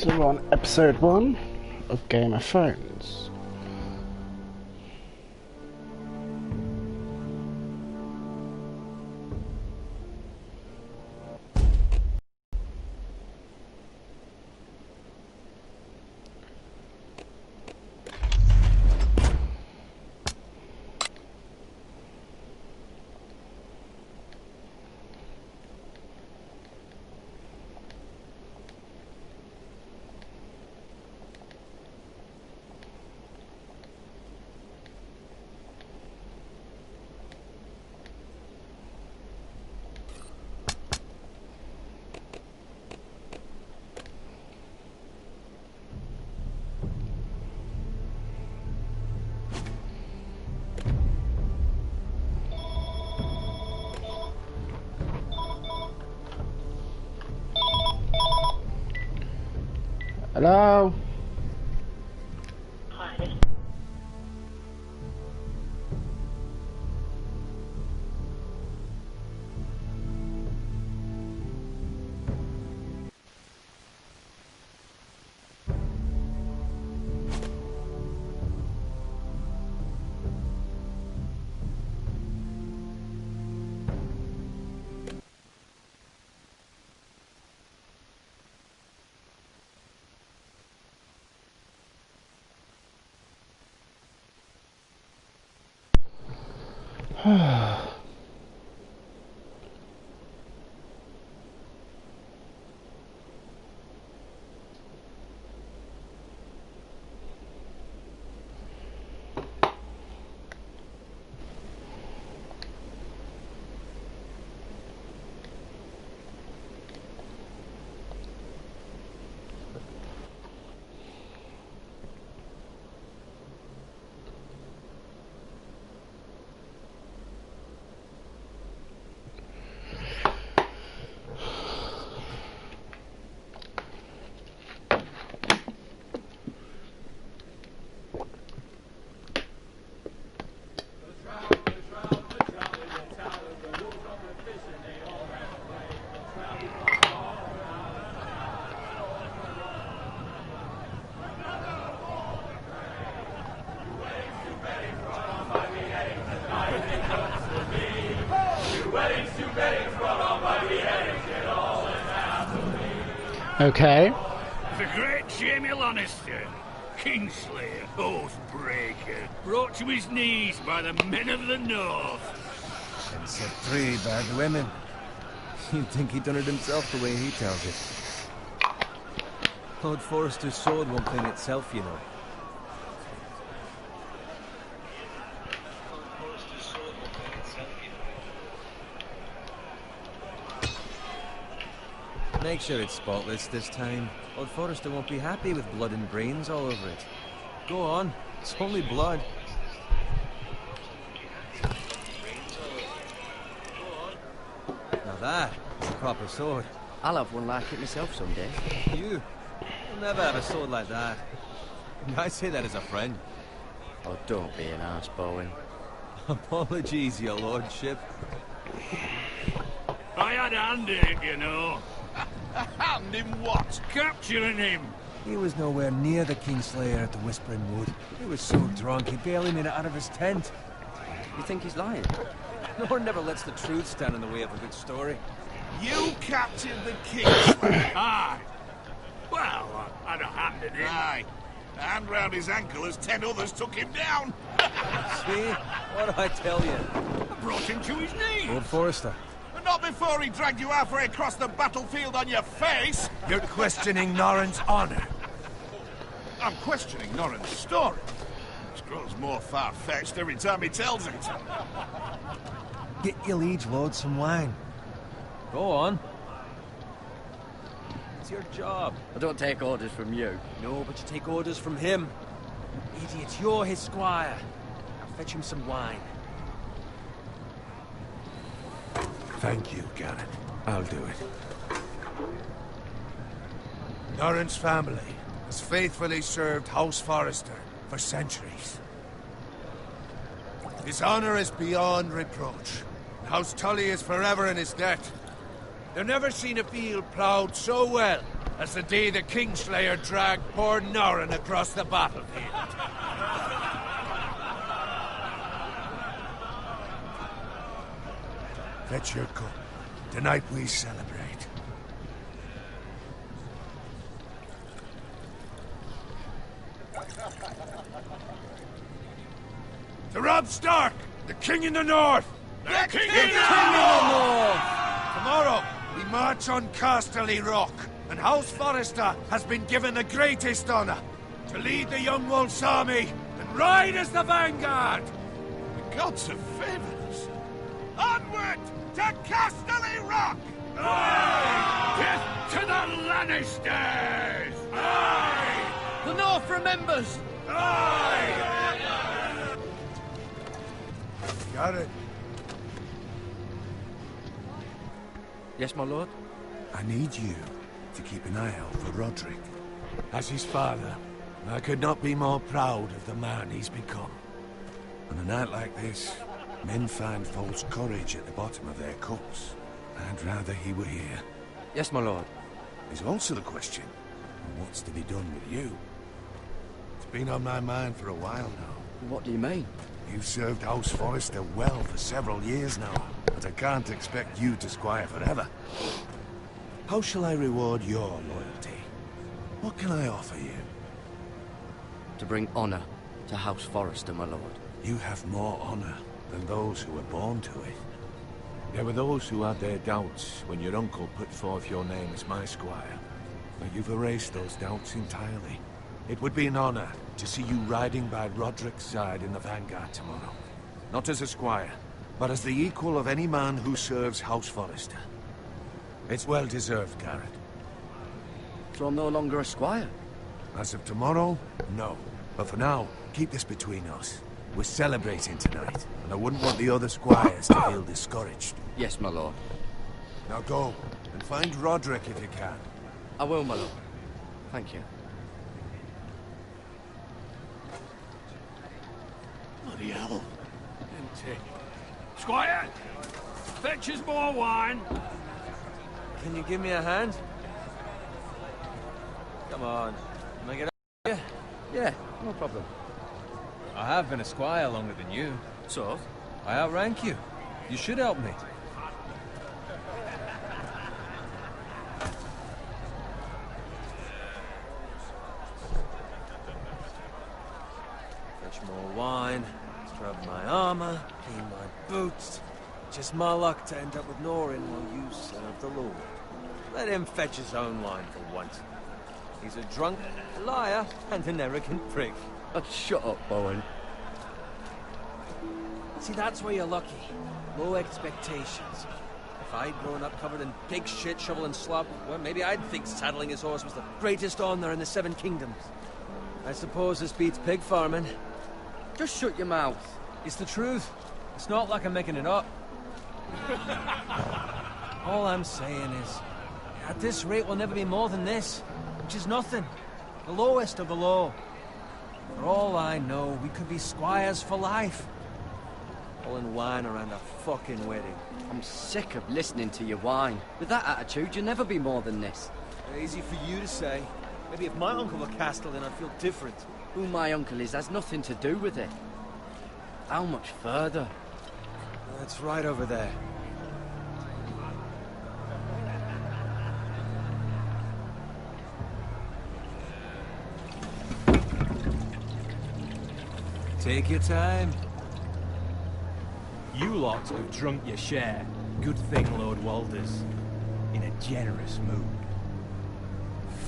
So we're on episode 1 of Game of Thrones. Hello? Hi. Okay. The great Jaime Lannister, Kingslayer, Oathbreaker, brought to his knees by the men of the North. And set free by the women. You'd think he'd done it himself the way he tells it. Lord Forrester's sword won't clean itself, you know. Make sure it's spotless this time. Lord Forrester won't be happy with blood and brains all over it. Go on, it's only blood. Now that's a proper sword. I'll have one like it myself someday. You'll never have a sword like that. I say that as a friend. Oh, don't be an arse, Bowen. Apologies, your lordship. I had a hand in it, you know. A hand in what? Capturing him. He was nowhere near the Kingslayer at the Whispering Wood. He was so drunk he barely made it out of his tent. You think he's lying? No one never lets the truth stand in the way of a good story. You captured the Kingslayer. Aye. Well, I had a hand in it. Aye. A hand round his ankle as 10 others took him down. See? What did I tell you? I brought him to his knees. Lord Forrester. But not before he dragged you halfway across the battlefield on your face. You're questioning Norrin's honor. I'm questioning Norrin's story. It grows more far-fetched every time he tells it. Get your liege lord some wine. Go on. It's your job. I don't take orders from you. No, but you take orders from him. Idiot, you're his squire. Now fetch him some wine. Thank you, Garrett. I'll do it. Norrin's family has faithfully served House Forrester for centuries. His honor is beyond reproach. House Tully is forever in his debt. They've never seen a field ploughed so well as the day the Kingslayer dragged poor Norrin across the battlefield. Fetch your cup. Tonight we celebrate. To Robb Stark, the King in the North! The King in in the North! Tomorrow, we march on Casterly Rock, and House Forrester has been given the greatest honor to lead the Young Wolf's army and ride as the vanguard! The gods have favored us. Onward to Casterly Rock! Aye! Death to the Lannisters! Aye! The North remembers! Aye! Got it. Yes, my lord? I need you to keep an eye out for Roderick. As his father, I could not be more proud of the man he's become. On a night like this, men find false courage at the bottom of their cups. I'd rather he were here. Yes, my lord. There's also the question of what's to be done with you. It's been on my mind for a while now. What do you mean? You've served House Forrester well for several years now, but I can't expect you to squire forever. How shall I reward your loyalty? What can I offer you? To bring honor to House Forrester, my lord. You have more honor than those who were born to it. There were those who had their doubts when your uncle put forth your name as my squire. But you've erased those doubts entirely. It would be an honor to see you riding by Roderick's side in the vanguard tomorrow. Not as a squire, but as the equal of any man who serves House Forrester. It's well deserved, Garrett. So I'm no longer a squire? As of tomorrow, no. But for now, keep this between us. We're celebrating tonight, and I wouldn't want the other squires to feel discouraged. Yes, my lord. Now go, and find Roderick if you can. I will, my lord. Thank you. Bloody hell. Empty. Squire! Fetch us more wine. Can you give me a hand? Come on. Can I get up here? Yeah, no problem. I have been a squire longer than you. So? I outrank you. You should help me. Fetch more wine, scrub my armor, clean my boots. Just my luck to end up with Norrin while you serve the Lord. Let him fetch his own wine for once. He's a drunk, liar, and an arrogant prick. Oh, shut up, Bowen. See, that's where you're lucky. Low expectations. If I'd grown up covered in pig shit, shovel and slop, well, maybe I'd think saddling his horse was the greatest honor in the Seven Kingdoms. I suppose this beats pig farming. Just shut your mouth. It's the truth. It's not like I'm making it up. All I'm saying is, at this rate we'll never be more than this, which is nothing. The lowest of the low. For all I know, we could be squires for life. Pulling wine around a fucking wedding. I'm sick of listening to your whine. With that attitude, you'll never be more than this. Easy for you to say. Maybe if my uncle were Castellan, I'd feel different. Who my uncle is has nothing to do with it. How much further? That's right over there. Take your time. You lot have drunk your share. Good thing Lord Walder's in a generous mood.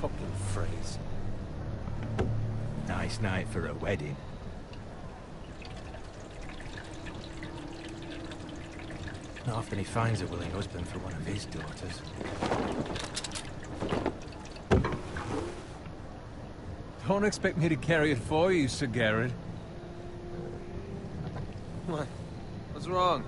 Fucking phrase. Nice night for a wedding. Not often he finds a willing husband for one of his daughters. Don't expect me to carry it for you, Sir Garrett. What? What's wrong?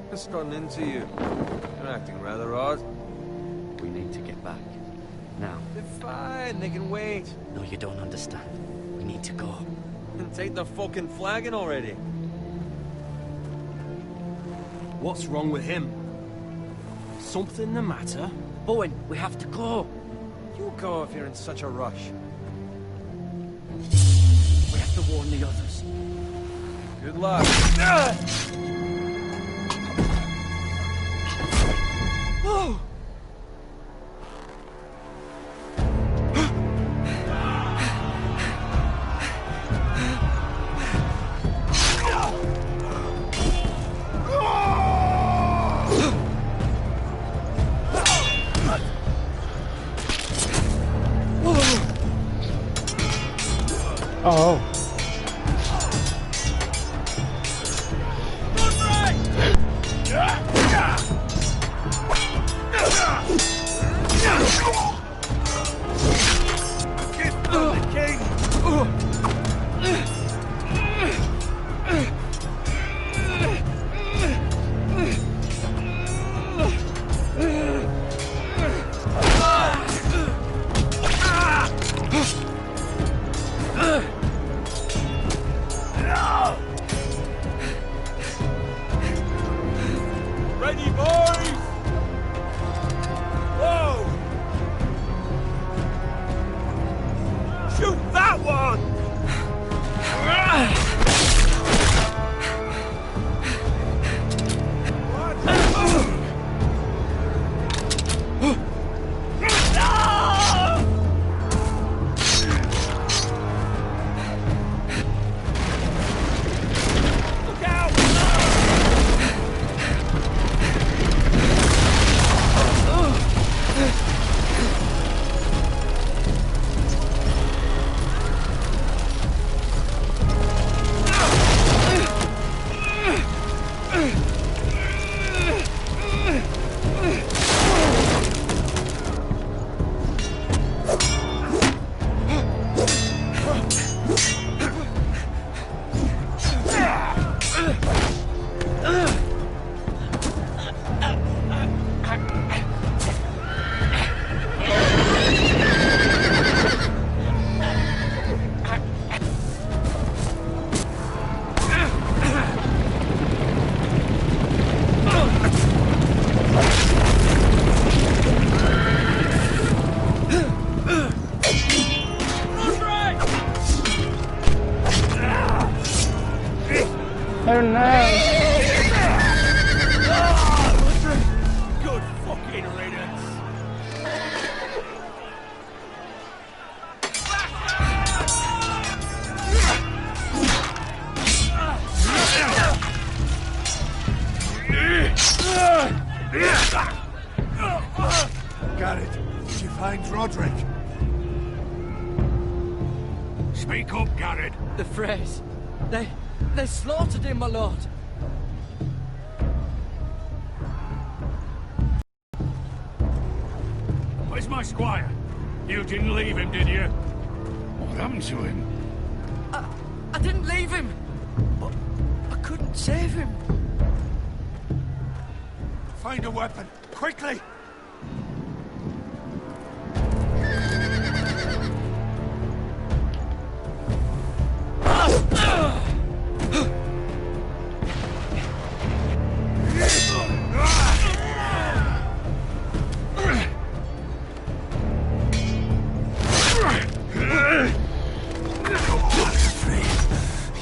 Just gotten into you. You're acting rather odd. We need to get back. Now. They're fine, they can wait. No, you don't understand. We need to go. Take the fucking flagon already. What's wrong with him? Something the matter? Bowen, we have to go. You go if you're in such a rush. We have to warn the others. Good luck. Oh! Oh. Ready, boys! Whoa! Shoot that one! Oh no! Good fucking riddance. Garrett, did you find Roderick? Speak up, Garrett. The Freys. They slaughtered him, my lord. Where's my squire? You didn't leave him, did you? What happened to him? I didn't leave him, but I couldn't save him. Find a weapon, quickly!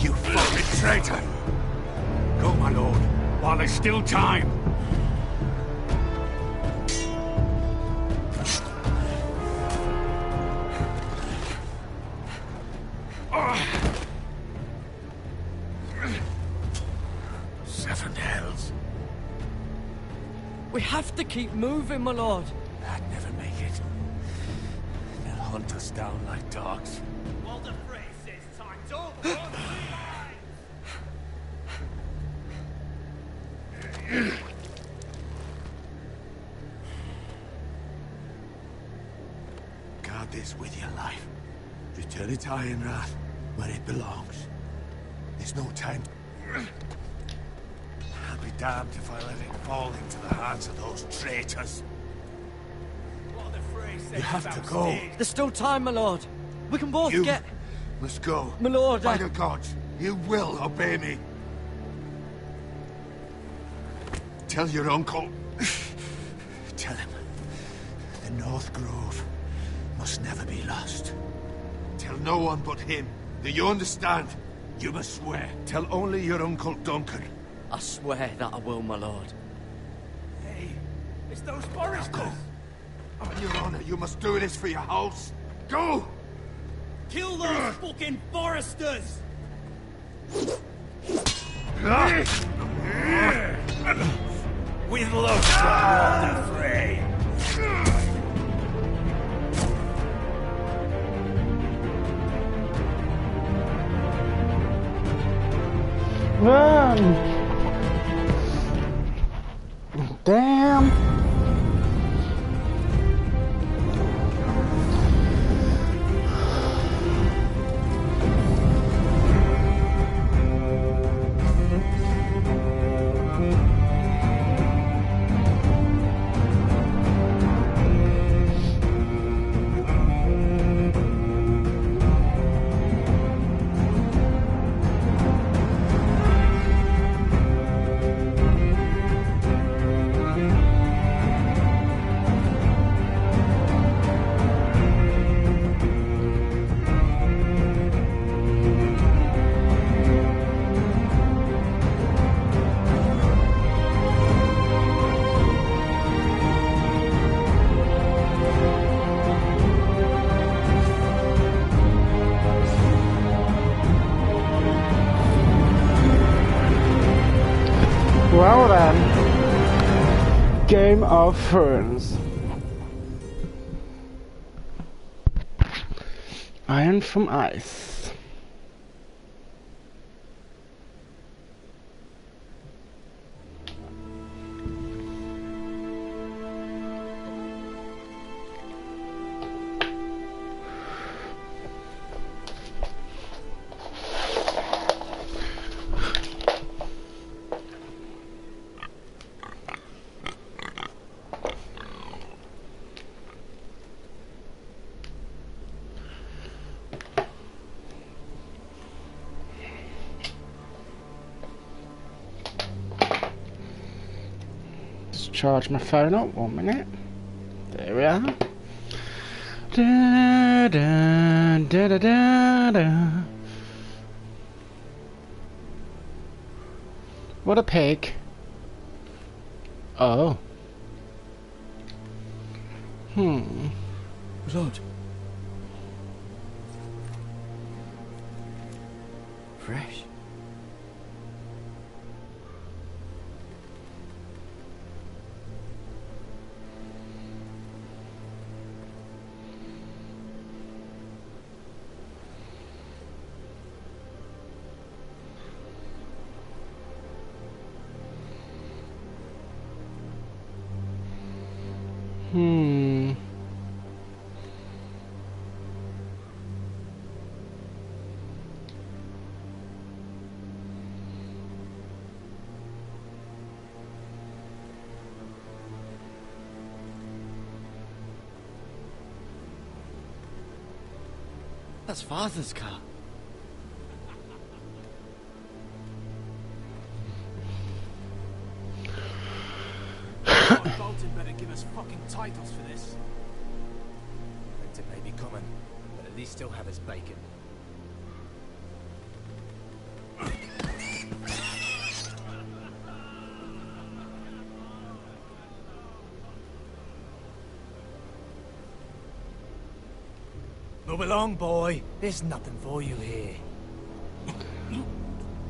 You fucking traitor! Go, my lord, while there's still time. Seven hells. We have to keep moving, my lord. I'd never make it. They'll hunt us down like dogs. While the phrase says time's over. Guard this with your life. Return it to Ironrath, where it belongs. There's no time. I'll be damned if I let it fall into the hands of those traitors. While the phrase says You have to go. There's still time, my lord. We can both You get... Must go. My lord, By the gods, you will obey me. Tell your uncle. Tell him the North Grove must never be lost. Tell no one but him. Do you understand? You must swear. Tell only your Uncle Duncan. I swear that I will, my lord. Hey, it's those foresters. On your honor, you must do this for your house. Go! Kill those fucking foresters! With love, not afraid. Run! Damn! Well then, Game of Thrones. Iron from Ice. Charge my phone up, 1 minute. There we are. Da, da, da, da, da, da. What a pig. Oh. Lord. Fresh. That's Father's car. Bolton better give us fucking titles for this. Winter may be coming, but at least still have his bacon. Move along, boy. There's nothing for you here.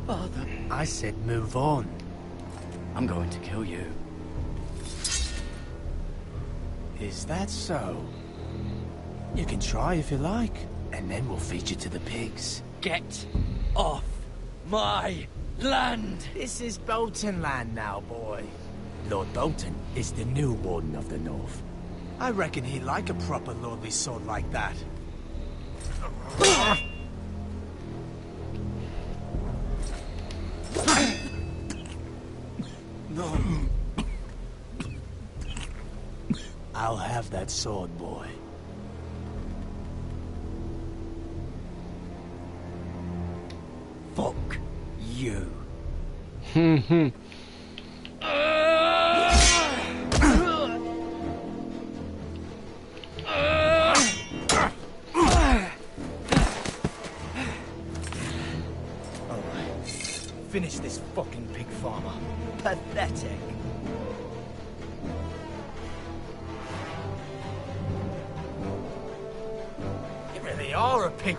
Father. I said move on. I'm going to kill you. Is that so? You can try if you like, and then we'll feed you to the pigs. Get off my land! This is Bolton land now, boy. Lord Bolton is the new Warden of the North. I reckon he'd like a proper lordly sword like that. No. I'll have that sword, boy. you. Finish this fucking pig farmer. Pathetic. You really are a pig.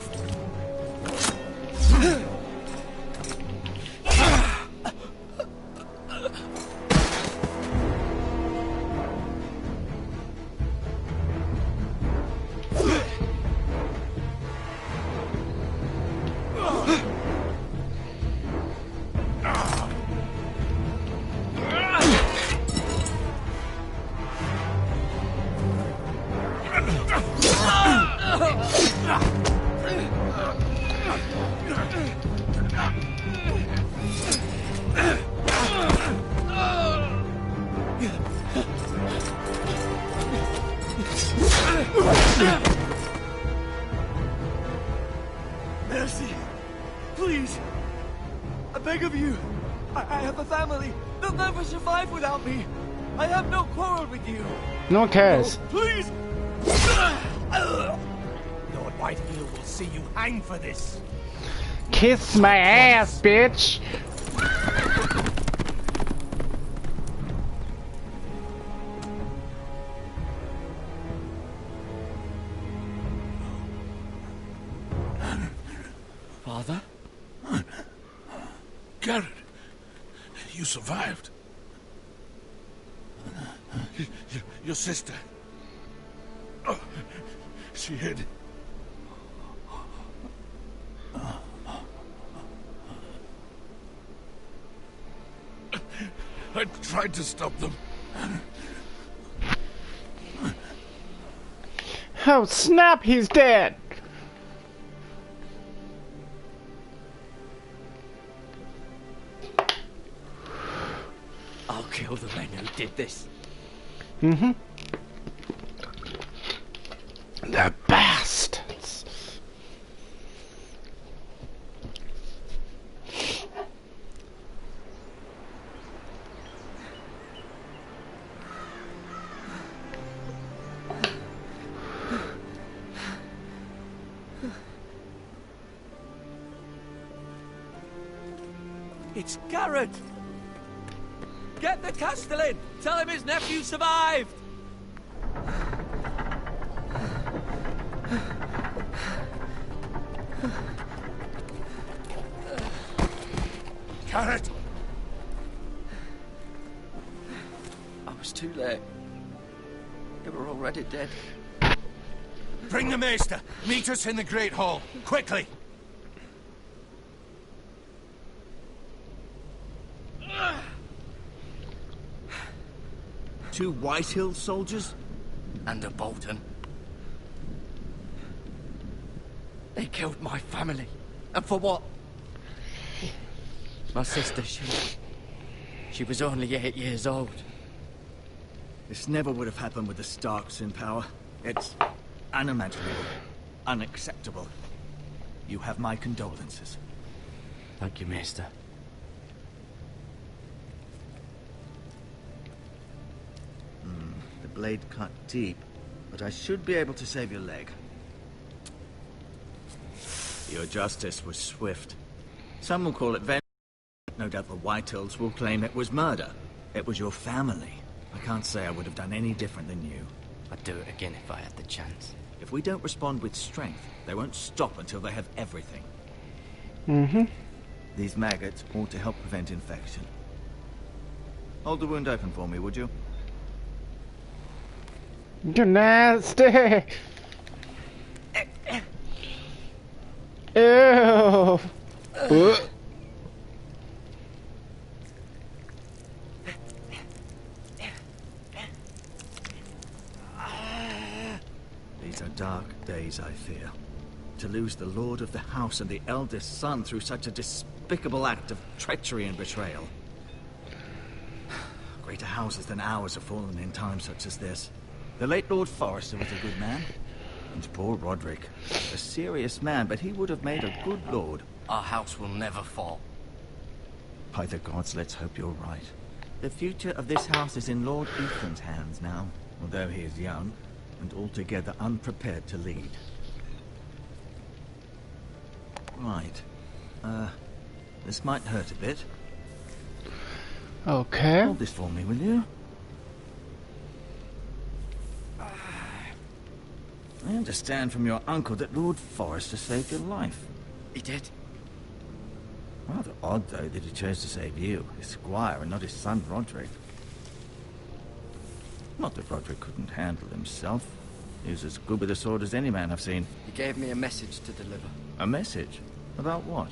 Mercy! Please! I beg of you! I have a family! They'll never survive without me! I have no quarrel with you! No one cares. No, please! Lord Whitehill will see you hang for this. Kiss my ass, bitch. Father? Garrett, you survived. Your sister. Oh, she hid. I tried to stop them. Oh snap, he's dead. I'll kill the men who did this. The bastards. It's Garrett! Get the Castellan! Tell him his nephew survived! Garrett! I was too late. They were already dead. Bring the Maester! Meet us in the Great Hall! Quickly! Two Whitehill soldiers? And a Bolton. They killed my family. And for what? My sister, she was only 8 years old. This never would have happened with the Starks in power. It's unimaginable. Unacceptable. You have my condolences. Thank you, Maester. The blade cut deep, but I should be able to save your leg. Your justice was swift. Some will call it vengeance. No doubt the Whitehills will claim it was murder. It was your family. I can't say I would have done any different than you. I'd do it again if I had the chance. If we don't respond with strength, they won't stop until they have everything. These maggots ought to help prevent infection. Hold the wound open for me, would you? You're nasty. Ew. These are dark days, I fear. To lose the lord of the house and the eldest son through such a despicable act of treachery and betrayal. Greater houses than ours have fallen in times such as this. The late Lord Forrester was a good man. And poor Roderick. A serious man, but he would have made a good lord. Our house will never fall. By the gods, let's hope you're right. The future of this house is in Lord Ethan's hands now, although he is young and altogether unprepared to lead. Right. This might hurt a bit. Okay. Hold this for me, will you? I understand from your uncle that Lord Forrester saved your life. He did. Rather odd, though, that he chose to save you, his squire, and not his son, Roderick. Not that Roderick couldn't handle himself. He was as good with a sword as any man I've seen. He gave me a message to deliver. A message? About what?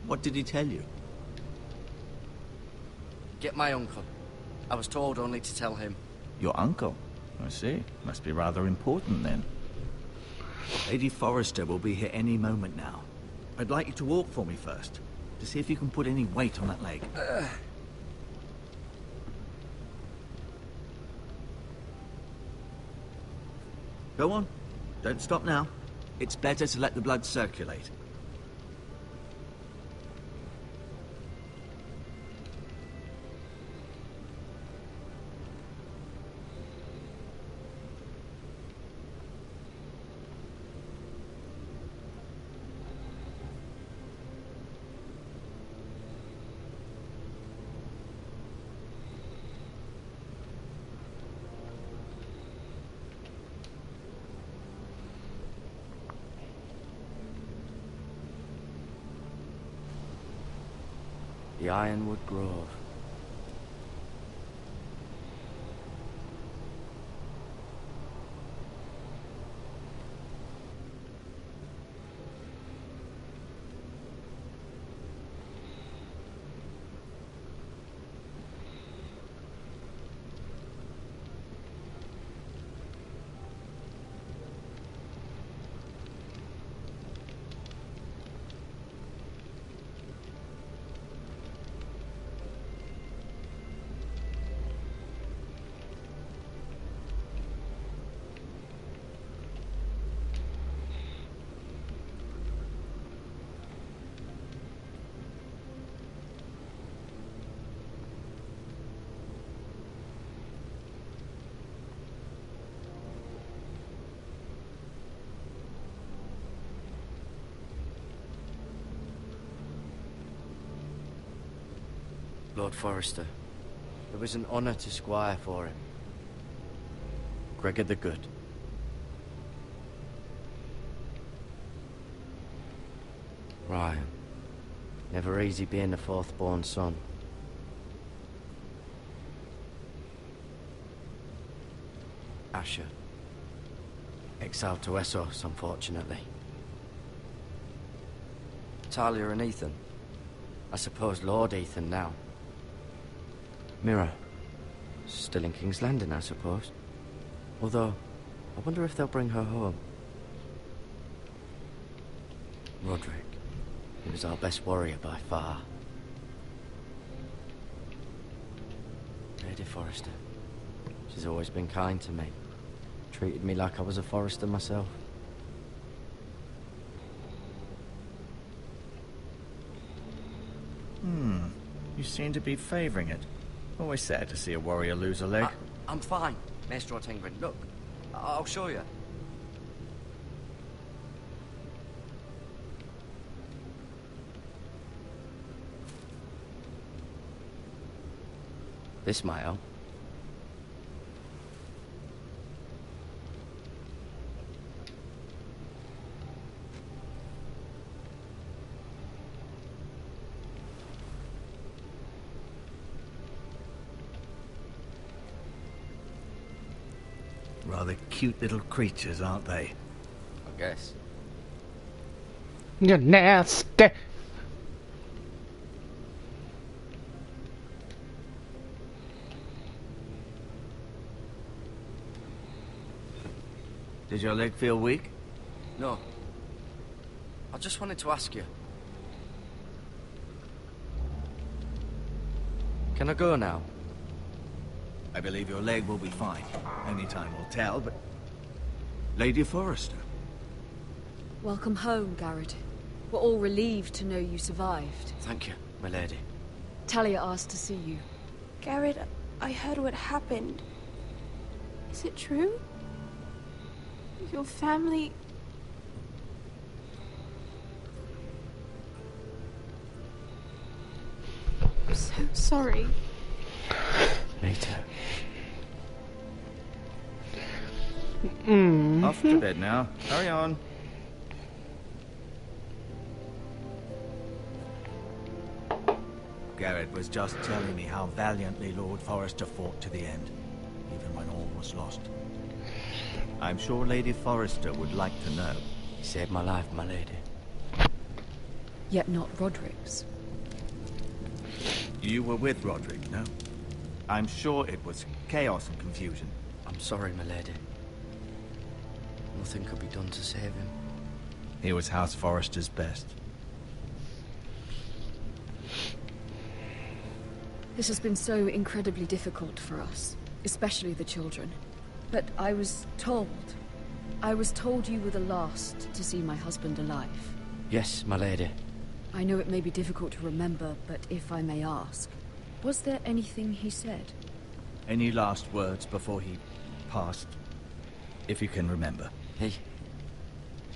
What did he tell you? Get my uncle. I was told only to tell him. Your uncle? I see. Must be rather important, then. Lady Forrester will be here any moment now. I'd like you to walk for me first, to see if you can put any weight on that leg. Go on. Don't stop now. It's better to let the blood circulate. The Ironwood Grove. Lord Forrester. It was an honor to squire for him. Gregor the Good. Ryan. Never easy being the fourth-born son. Asher. Exiled to Essos, unfortunately. Talia and Ethan. I suppose Lord Ethan now. Mira. Still in King's Landing, I suppose. Although, I wonder if they'll bring her home. Roderick. He was our best warrior by far. Lady Forrester. She's always been kind to me. Treated me like I was a Forrester myself. You seem to be favoring it. Always sad to see a warrior lose a leg. I'm fine, Maestro Tingrin. Look, I'll show you. This might help. Rather cute little creatures, aren't they? I guess. You're nasty. Did your leg feel weak? No. I just wanted to ask you. Can I go now? I believe your leg will be fine. Only time will tell, but... Lady Forrester. Welcome home, Garrett. We're all relieved to know you survived. Thank you, my lady. Talia asked to see you. Garrett, I heard what happened. Is it true? Your family... I'm so sorry. Me too. Off to bed now. Carry on. Garrett was just telling me how valiantly Lord Forrester fought to the end, even when all was lost. I'm sure Lady Forrester would like to know. He saved my life, my lady. Yet not Roderick's. You were with Roderick, no? I'm sure it was chaos and confusion. I'm sorry, my lady. Nothing could be done to save him. He was House Forrester's best. This has been so incredibly difficult for us, especially the children. But I was told you were the last to see my husband alive. Yes, my lady. I know it may be difficult to remember, but if I may ask, was there anything he said? Any last words before he passed? If you can remember. He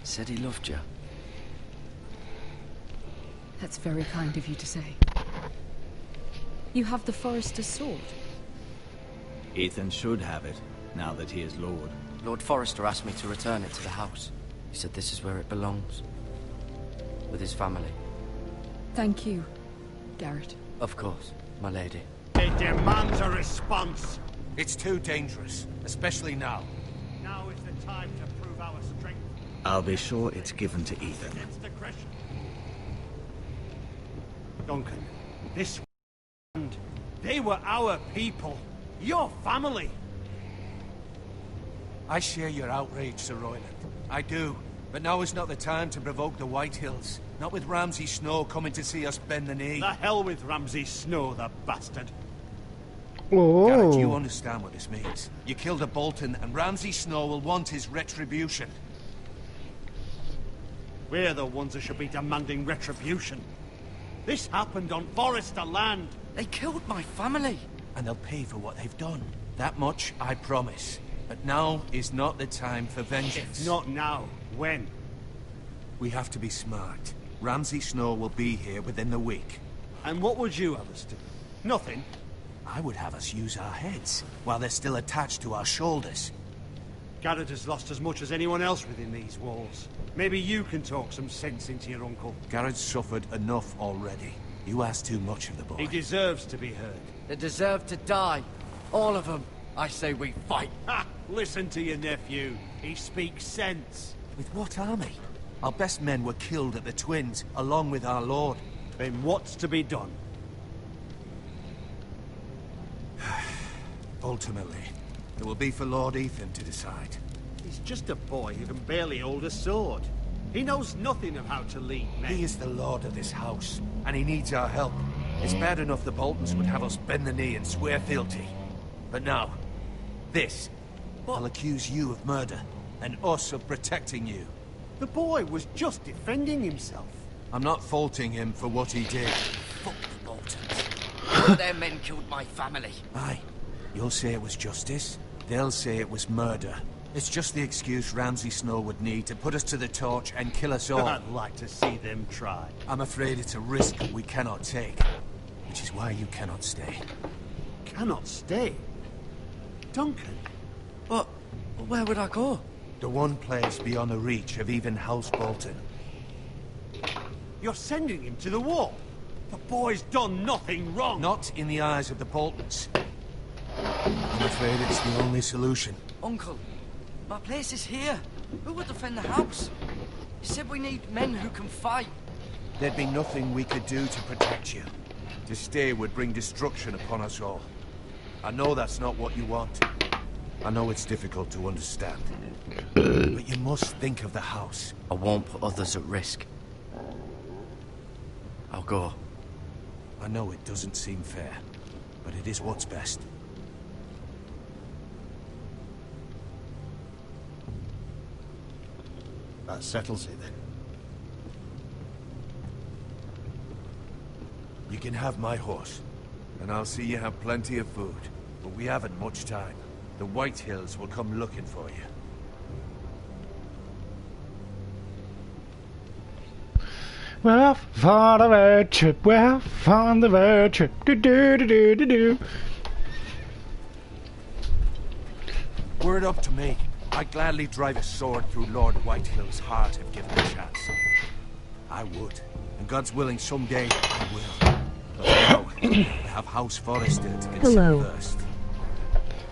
said he loved you. That's very kind of you to say. You have the Forrester's sword. Ethan should have it, now that he is Lord. Lord Forrester asked me to return it to the house. He said this is where it belongs. With his family. Thank you, Garrett. Of course, my lady. It demands a response. It's too dangerous, especially now. Now is the time to prove our strength. I'll be sure it's given to Ethan. Against aggression. Duncan, this land, they were our people. Your family. I share your outrage, Sir Royland. I do. But now is not the time to provoke the Whitehills. Not with Ramsay Snow coming to see us bend the knee. The hell with Ramsay Snow, the bastard. Oh. Garrett, you understand what this means. You killed a Bolton, and Ramsay Snow will want his retribution. We're the ones that should be demanding retribution. This happened on Forrester land. They killed my family. And they'll pay for what they've done. That much I promise. But now is not the time for vengeance. If not now, when? We have to be smart. Ramsay Snow will be here within the week. And what would you have us do? Nothing. I would have us use our heads, while they're still attached to our shoulders. Garrett has lost as much as anyone else within these walls. Maybe you can talk some sense into your uncle. Garrett's suffered enough already. You ask too much of the boy. He deserves to be heard. They deserve to die. All of them. I say we fight. Ha! Listen to your nephew. He speaks sense. With what army? Our best men were killed at the Twins, along with our lord. Then what's to be done? Ultimately, it will be for Lord Ethan to decide. He's just a boy who can barely hold a sword. He knows nothing of how to lead men. He is the lord of this house, and he needs our help. It's bad enough the Boltons would have us bend the knee and swear fealty. But now, this. I'll accuse you of murder, and us of protecting you. The boy was just defending himself. I'm not faulting him for what he did. Fuck the Boltons. Their men killed my family. Aye. You'll say it was justice. They'll say it was murder. It's just the excuse Ramsay Snow would need to put us to the torch and kill us all. I'd like to see them try. I'm afraid it's a risk we cannot take. Which is why you cannot stay. Cannot stay? Duncan? But where would I go? The one place beyond the reach of even House Bolton. You're sending him to the wall? The boy's done nothing wrong. Not in the eyes of the Boltons. I'm afraid it's the only solution. Uncle, my place is here. Who will defend the house? You said we need men who can fight. There'd be nothing we could do to protect you. To stay would bring destruction upon us all. I know that's not what you want. I know it's difficult to understand. But you must think of the house. I won't put others at risk. I'll go. I know it doesn't seem fair, but it is what's best. That settles it then. You can have my horse, and I'll see you have plenty of food. But we haven't much time. The White Hills will come looking for you. We're off on the road trip, we're off on the road trip, do. Were it up to me, I'd gladly drive a sword through Lord Whitehill's heart if given a chance. I would, and God's willing someday I will. But now, I have House Forrester to consider first.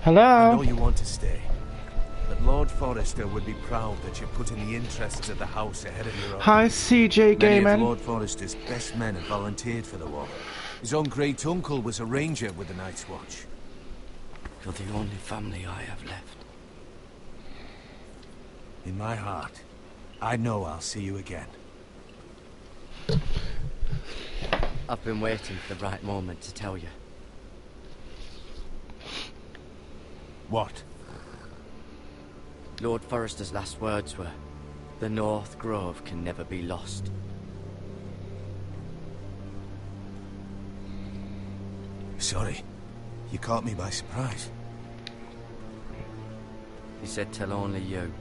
Hello. I know you want to stay, but Lord Forrester would be proud that you're putting the interests of the house ahead of your own. Hi, CJ Gaming. Many of Lord Forrester's best men have volunteered for the war. His own great uncle was a ranger with the Night's Watch. You're the only family I have left. In my heart, I know I'll see you again. I've been waiting for the right moment to tell you. What? Lord Forrester's last words were, "The North Grove can never be lost." Sorry, you caught me by surprise. He said tell only you.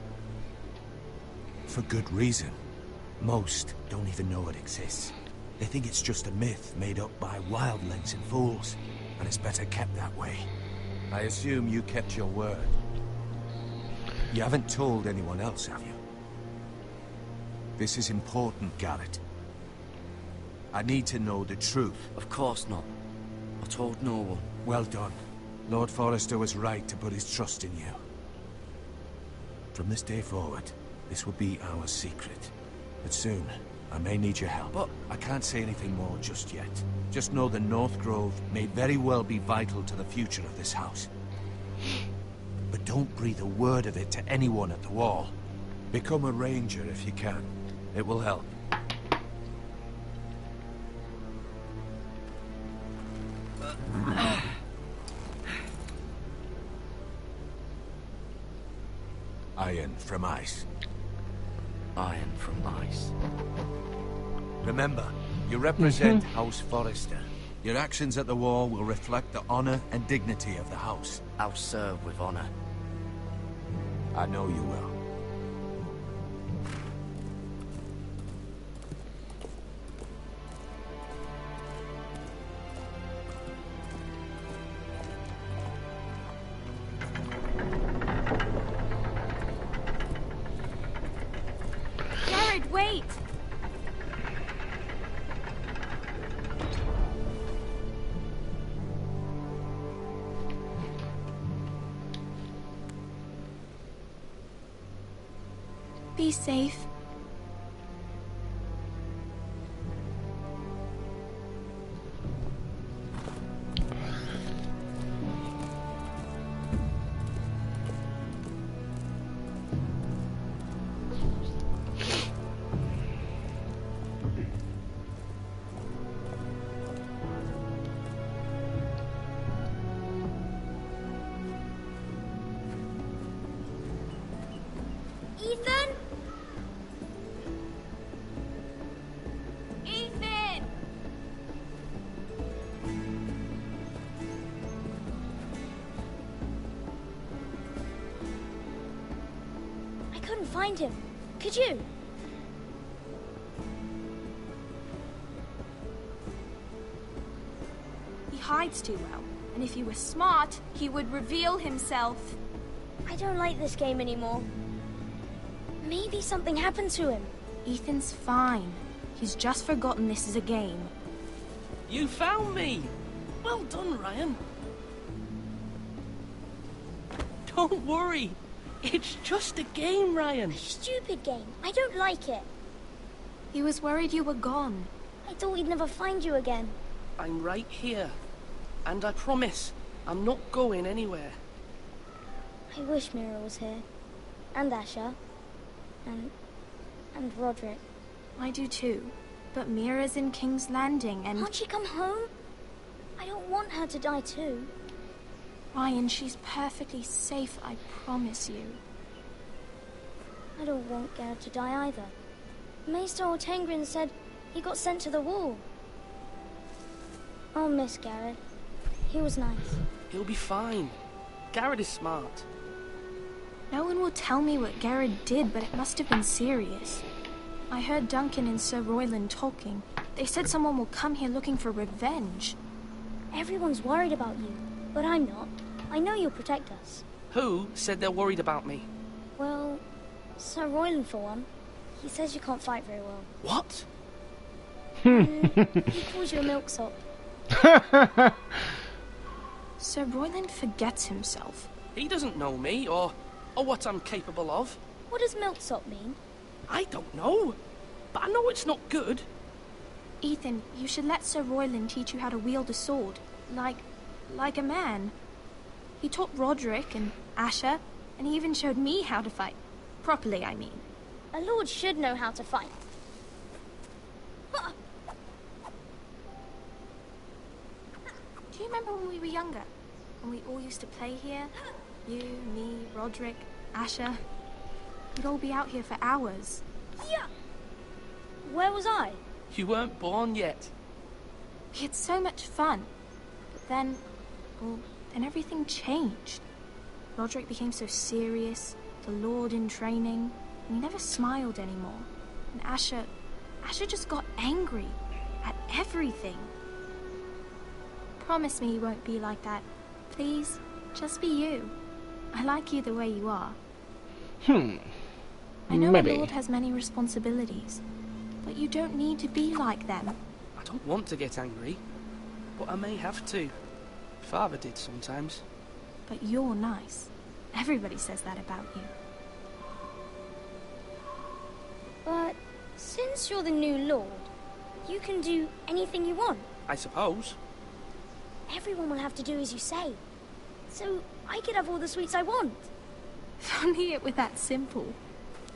For good reason. Most don't even know it exists. They think it's just a myth made up by wildlings and fools, and it's better kept that way. I assume you kept your word. You haven't told anyone else, have you? This is important, Garrett. I need to know the truth. Of course not. I told no one. Well done. Lord Forrester was right to put his trust in you. From this day forward, this will be our secret. But soon, I may need your help. But I can't say anything more just yet. Just know the North Grove may very well be vital to the future of this house. But don't breathe a word of it to anyone at the wall. Become a ranger if you can. It will help. Iron from ice. Iron from ice. Remember, you represent House Forrester. Your actions at the war will reflect the honor and dignity of the house. I'll serve with honor. I know you will. Jared, wait! Be safe. Ethan? Ethan! I couldn't find him. Could you? He hides too well, and if he was smart, he would reveal himself. I don't like this game anymore. Maybe something happened to him. Ethan's fine. He's just forgotten this is a game. You found me! Well done, Ryan. Don't worry. It's just a game, Ryan. A stupid game. I don't like it. He was worried you were gone. I thought we'd never find you again. I'm right here. And I promise, I'm not going anywhere. I wish Mira was here. And Asher. And Roderick. I do too. But Mira's in King's Landing and... Can't she come home? I don't want her to die too. Ryan, she's perfectly safe, I promise you. I don't want Garrett to die either. Maester Ortengrin said he got sent to the wall. I'll miss Garrett. He was nice. He'll be fine. Garrett is smart. No one will tell me what Garrett did, but it must have been serious. I heard Duncan and Sir Royland talking. They said someone will come here looking for revenge. Everyone's worried about you, but I'm not. I know you'll protect us. Who said they're worried about me? Well, Sir Royland for one. He says you can't fight very well. What? He calls you a milksop. Sir Royland forgets himself. He doesn't know me, or what I'm capable of. What does milksop mean? I don't know, but I know it's not good. Ethan, you should let Sir Royland teach you how to wield a sword. Like a man. He taught Roderick and Asher, and he even showed me how to fight. Properly, I mean. A lord should know how to fight. Do you remember when we were younger? When we all used to play here? You, me, Roderick, Asher. We'd all be out here for hours. Yeah. Where was I? You weren't born yet. We had so much fun. But then everything changed. Roderick became so serious, the Lord in training, and he never smiled anymore. And Asher just got angry at everything. Promise me you won't be like that. Please, just be you. I like you the way you are. I know Maybe. a lord has many responsibilities, but you don't need to be like them. I don't want to get angry, but I may have to. Father did sometimes. But you're nice. Everybody says that about you. But since you're the new lord, you can do anything you want. I suppose. Everyone will have to do as you say. So I could have all the sweets I want. If only it were that simple.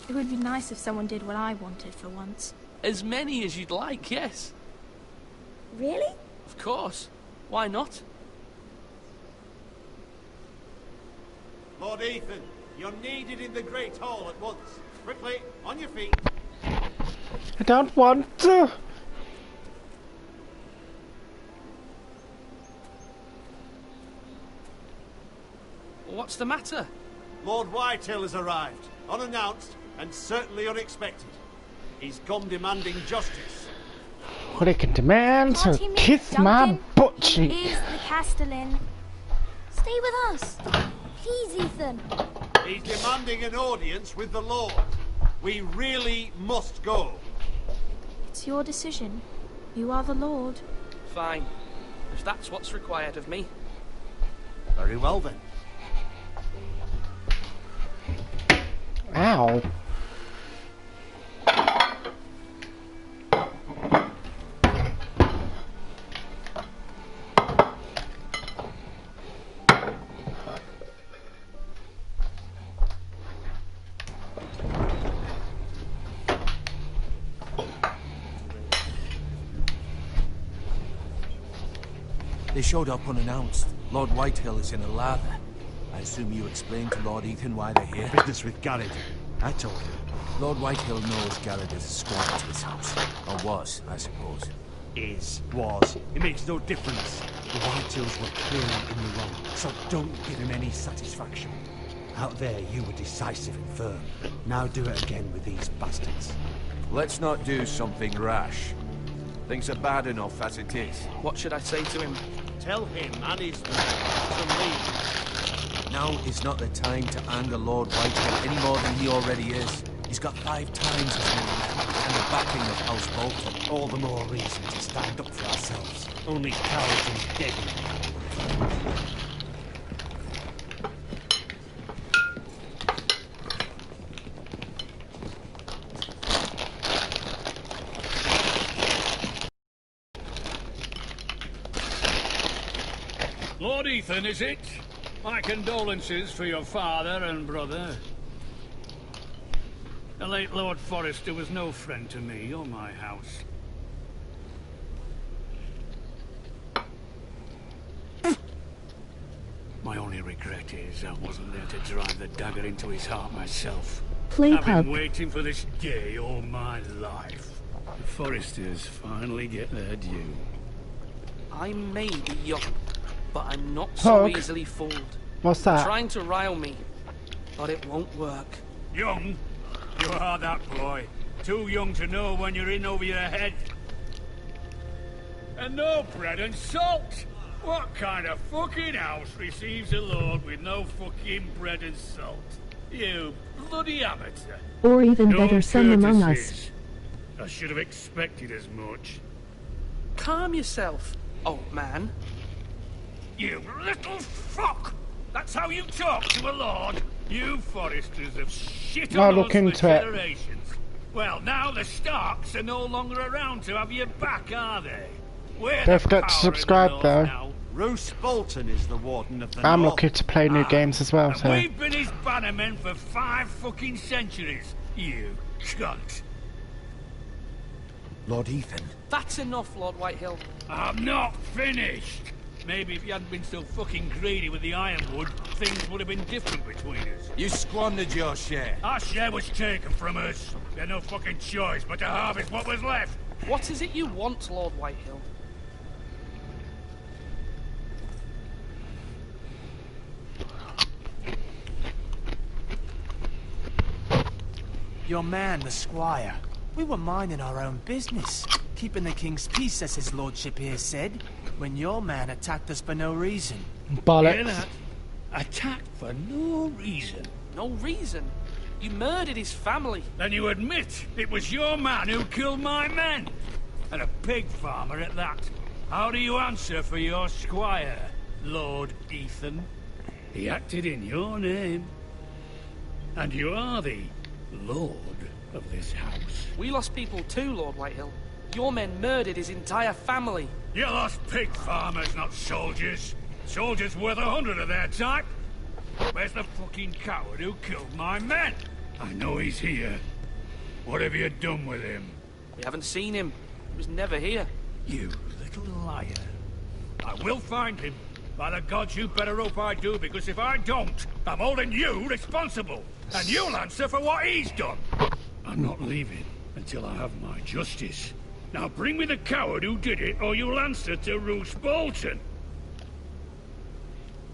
It would be nice if someone did what I wanted for once. As many as you'd like, yes. Really? Of course. Why not? Lord Ethan, you're needed in the Great Hall at once. Quickly, on your feet. I don't want to. What's the matter? Lord Whitetail has arrived, unannounced and certainly unexpected. He's come demanding justice. What he can demand, so kiss my butt cheek. He is the Castellan. Stay with us. Please, Ethan. He's demanding an audience with the Lord. We really must go. It's your decision. You are the Lord. Fine. If that's what's required of me. Very well then. Ow. They showed up unannounced. Lord Whitehill is in a lather. I assume you explained to Lord Ethan why they're here? Business with Garrett. I told him. Lord Whitehill knows Garrett is a squire to his house. Or was, I suppose. Was. It makes no difference. The Whitetails were clearly in the wrong, so don't give him any satisfaction. Out there, you were decisive and firm. Now do it again with these bastards. Let's not do something rash. Things are bad enough as it is. What should I say to him? Tell him and his men to leave. Now is not the time to anger Lord Whitehill any more than he already is. He's got 5 times as many men and the backing of House Bolton. All the more reason to stand up for ourselves. Only cowards and dead men. Lord Ethan, is it? My condolences for your father and brother. The late Lord Forrester was no friend to me or my house. My only regret is I wasn't there to drive the dagger into his heart myself. I've been waiting for this day all my life. The Forresters finally get their due. I may be young, but I'm not so Hug. easily fooled. What's You're that? trying to rile me, but it won't work. Young? You are that boy. Too young to know when you're in over your head. And no bread and salt! What kind of fucking house receives a lord with no fucking bread and salt? You bloody amateur. Or even No better, some among us. courtesies. I should have expected as much. Calm yourself, old man. You little fuck! That's how you talk to a lord? You foresters have shit I'll on look us for into it. generations. Well, now the Starks are no longer around to have you back, are they? We're Don't the forget to power in the subscribe north though. now. Roose Bolton is the warden of the I'm North. looking to play new games as well, And so we've been his bannermen for 5 fucking centuries. You cunt. Lord Ethan. That's enough, Lord Whitehill. I'm not finished. Maybe if you hadn't been so fucking greedy with the ironwood, things would have been different between us. You squandered your share. Our share was taken from us. We had no fucking choice but to harvest what was left. What is it you want, Lord Whitehill? Your man, the squire. We were minding our own business, keeping the king's peace, as his lordship here said, when your man attacked us for no reason. Hear bollocks. that? Attacked for no reason. No reason. You murdered his family. Then you admit it was your man who killed my men. And a pig farmer at that. How do you answer for your squire, Lord Ethan? He acted in your name. And you are the lord of this house. We lost people too, Lord Whitehill. Your men murdered his entire family. You lost pig farmers, not soldiers. Soldiers worth 100 of their type. Where's the fucking coward who killed my men? I know he's here. What have you done with him? We haven't seen him. He was never here. You little liar. I will find him. By the gods, you better hope I do, because if I don't, I'm holding you responsible. And you'll answer for what he's done. I'm not leaving until I have my justice. Now bring me the coward who did it, or you'll answer to Roose Bolton.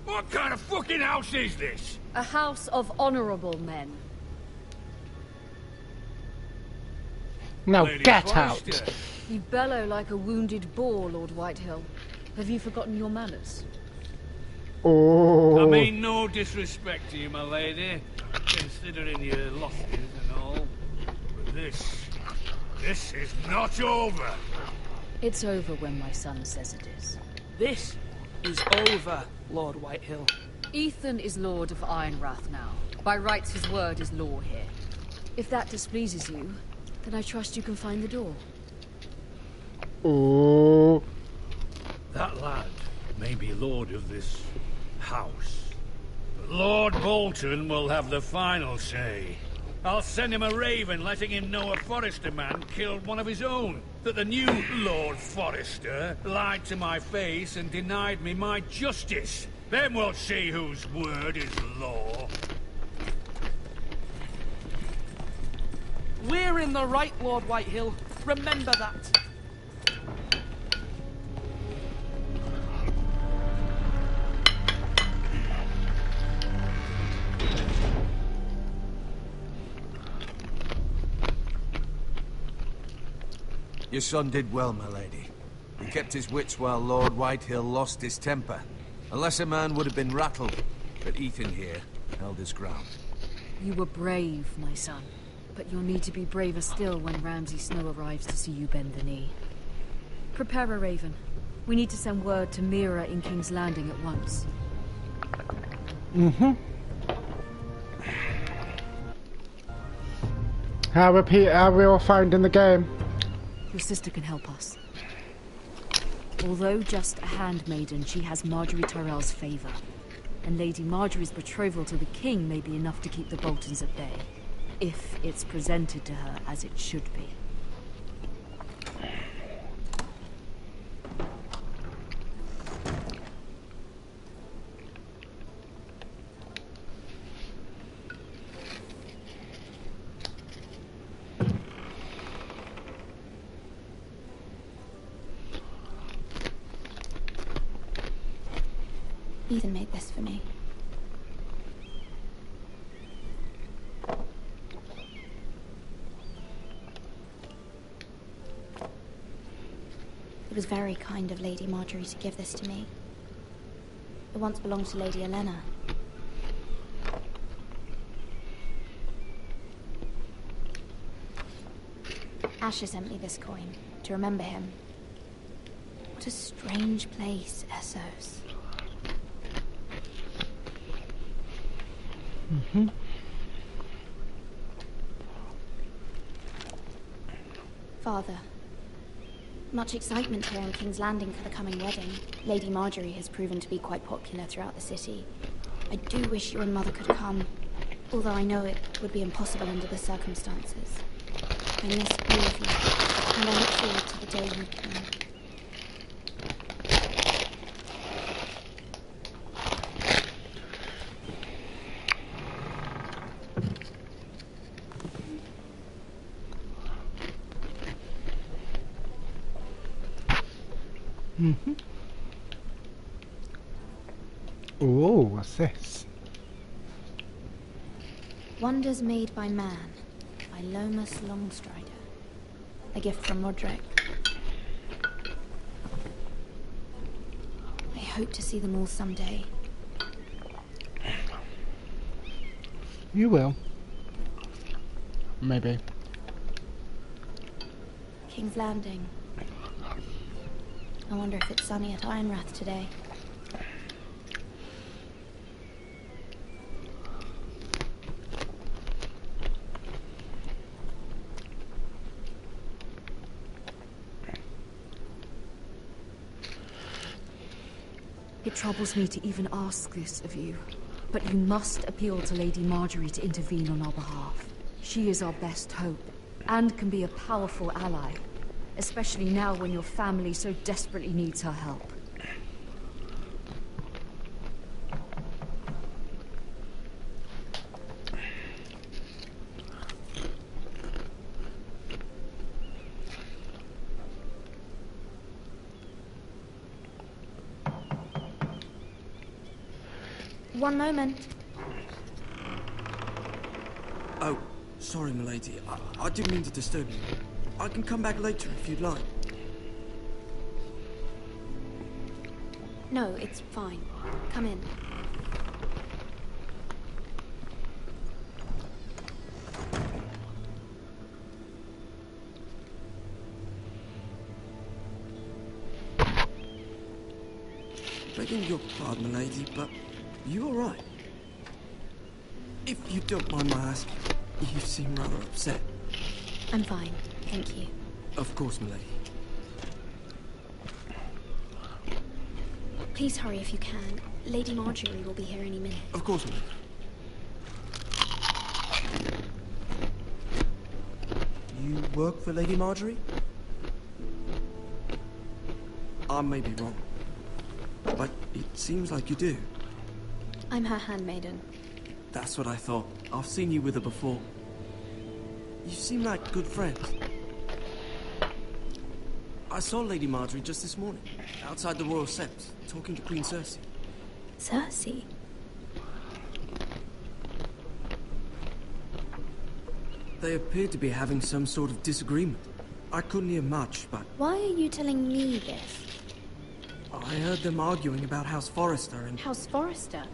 What kind of fucking house is this? A house of honorable men. Now Lady get out. Forrester. You bellow like a wounded boar, Lord Whitehill. Have you forgotten your manners? Oh. I mean no disrespect to you, my lady, considering your losses and all. But this is not over. It's over when my son says it is. This is over, Lord Whitehill. Ethan is Lord of Ironrath now. By rights, his word is law here. If that displeases you, then I trust you can find the door. Oh. That lad may be lord of this house, but Lord Bolton will have the final say. I'll send him a raven letting him know a Forrester man killed one of his own. That the new Lord Forrester lied to my face and denied me my justice. Then we'll see whose word is law. We're in the right, Lord Whitehill. Remember that. Your son did well, my lady. He kept his wits while Lord Whitehill lost his temper. A lesser man would have been rattled, but Ethan here held his ground. You were brave, my son. But you'll need to be braver still when Ramsay Snow arrives to see you bend the knee. Prepare a raven. We need to send word to Mira in King's Landing at once. Mm-hmm. How are we all finding the game? Your sister can help us. Although just a handmaiden, she has Marjorie Tyrell's favour. And Lady Marjorie's betrothal to the king may be enough to keep the Boltons at bay. If it's presented to her as it should be. Ethan made this for me. It was very kind of Lady Marjorie to give this to me. It once belonged to Lady Elena. Asher sent me this coin to remember him. What a strange place, Essos. Father, much excitement here in King's Landing for the coming wedding. Lady Marjorie has proven to be quite popular throughout the city. I do wish you and Mother could come, although I know it would be impossible under the circumstances. I miss all of you, and I look forward to the day you can. Oh, what's this? Wonders Made by Man, by Lomas Longstrider. A gift from Roderick. I hope to see them all someday. You will. Maybe. King's Landing. I wonder if it's sunny at Ironrath today. It troubles me to even ask this of you, but you must appeal to Lady Marjorie to intervene on our behalf. She is our best hope, and can be a powerful ally, especially now when your family so desperately needs her help. One moment. Oh, sorry, milady. I didn't mean to disturb you. I can come back later if you'd like. No, it's fine. Come in. Begging your pardon, milady, but you all right? If you don't mind my asking, you seem rather upset. I'm fine, thank you. Of course, milady. Please hurry if you can. Lady Marjorie will be here any minute. Of course, milady. You work for Lady Marjorie? I may be wrong, but it seems like you do. I'm her handmaiden. That's what I thought. I've seen you with her before. You seem like good friends. I saw Lady Marjorie just this morning, outside the Royal Sept, talking to Queen Cersei. Cersei? They appeared to be having some sort of disagreement. I couldn't hear much, but... Why are you telling me this? I heard them arguing about House Forrester and... House Forrester?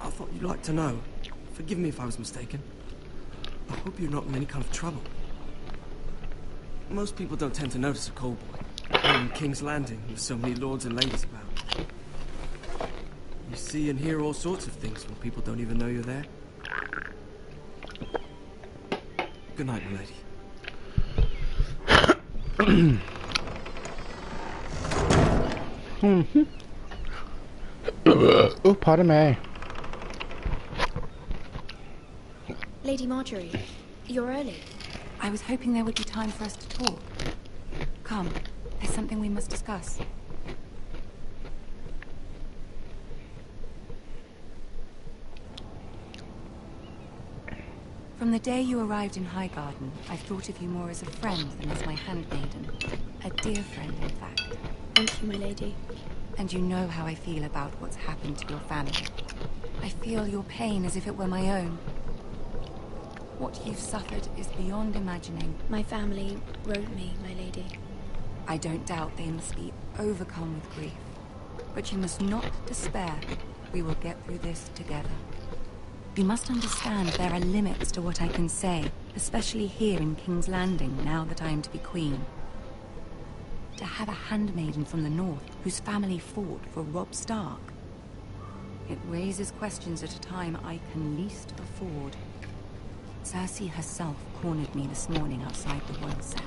I thought you'd like to know. Forgive me if I was mistaken. I hope you're not in any kind of trouble. Most people don't tend to notice a call boy in King's Landing with so many lords and ladies about. You see and hear all sorts of things when people don't even know you're there. Good night, my lady. Oh, pardon me. Lady Marjorie, you're early. I was hoping there would be time for us to talk. Come, there's something we must discuss. From the day you arrived in Highgarden, I've thought of you more as a friend than as my handmaiden. A dear friend, in fact. Thank you, my lady. And you know how I feel about what's happened to your family. I feel your pain as if it were my own. What you've suffered is beyond imagining. My family wrote me, my lady. I don't doubt they must be overcome with grief. But you must not despair. We will get through this together. You must understand there are limits to what I can say, especially here in King's Landing, now that I am to be queen. To have a handmaiden from the north whose family fought for Robb Stark. It raises questions at a time I can least afford. Cersei herself cornered me this morning outside the royal set.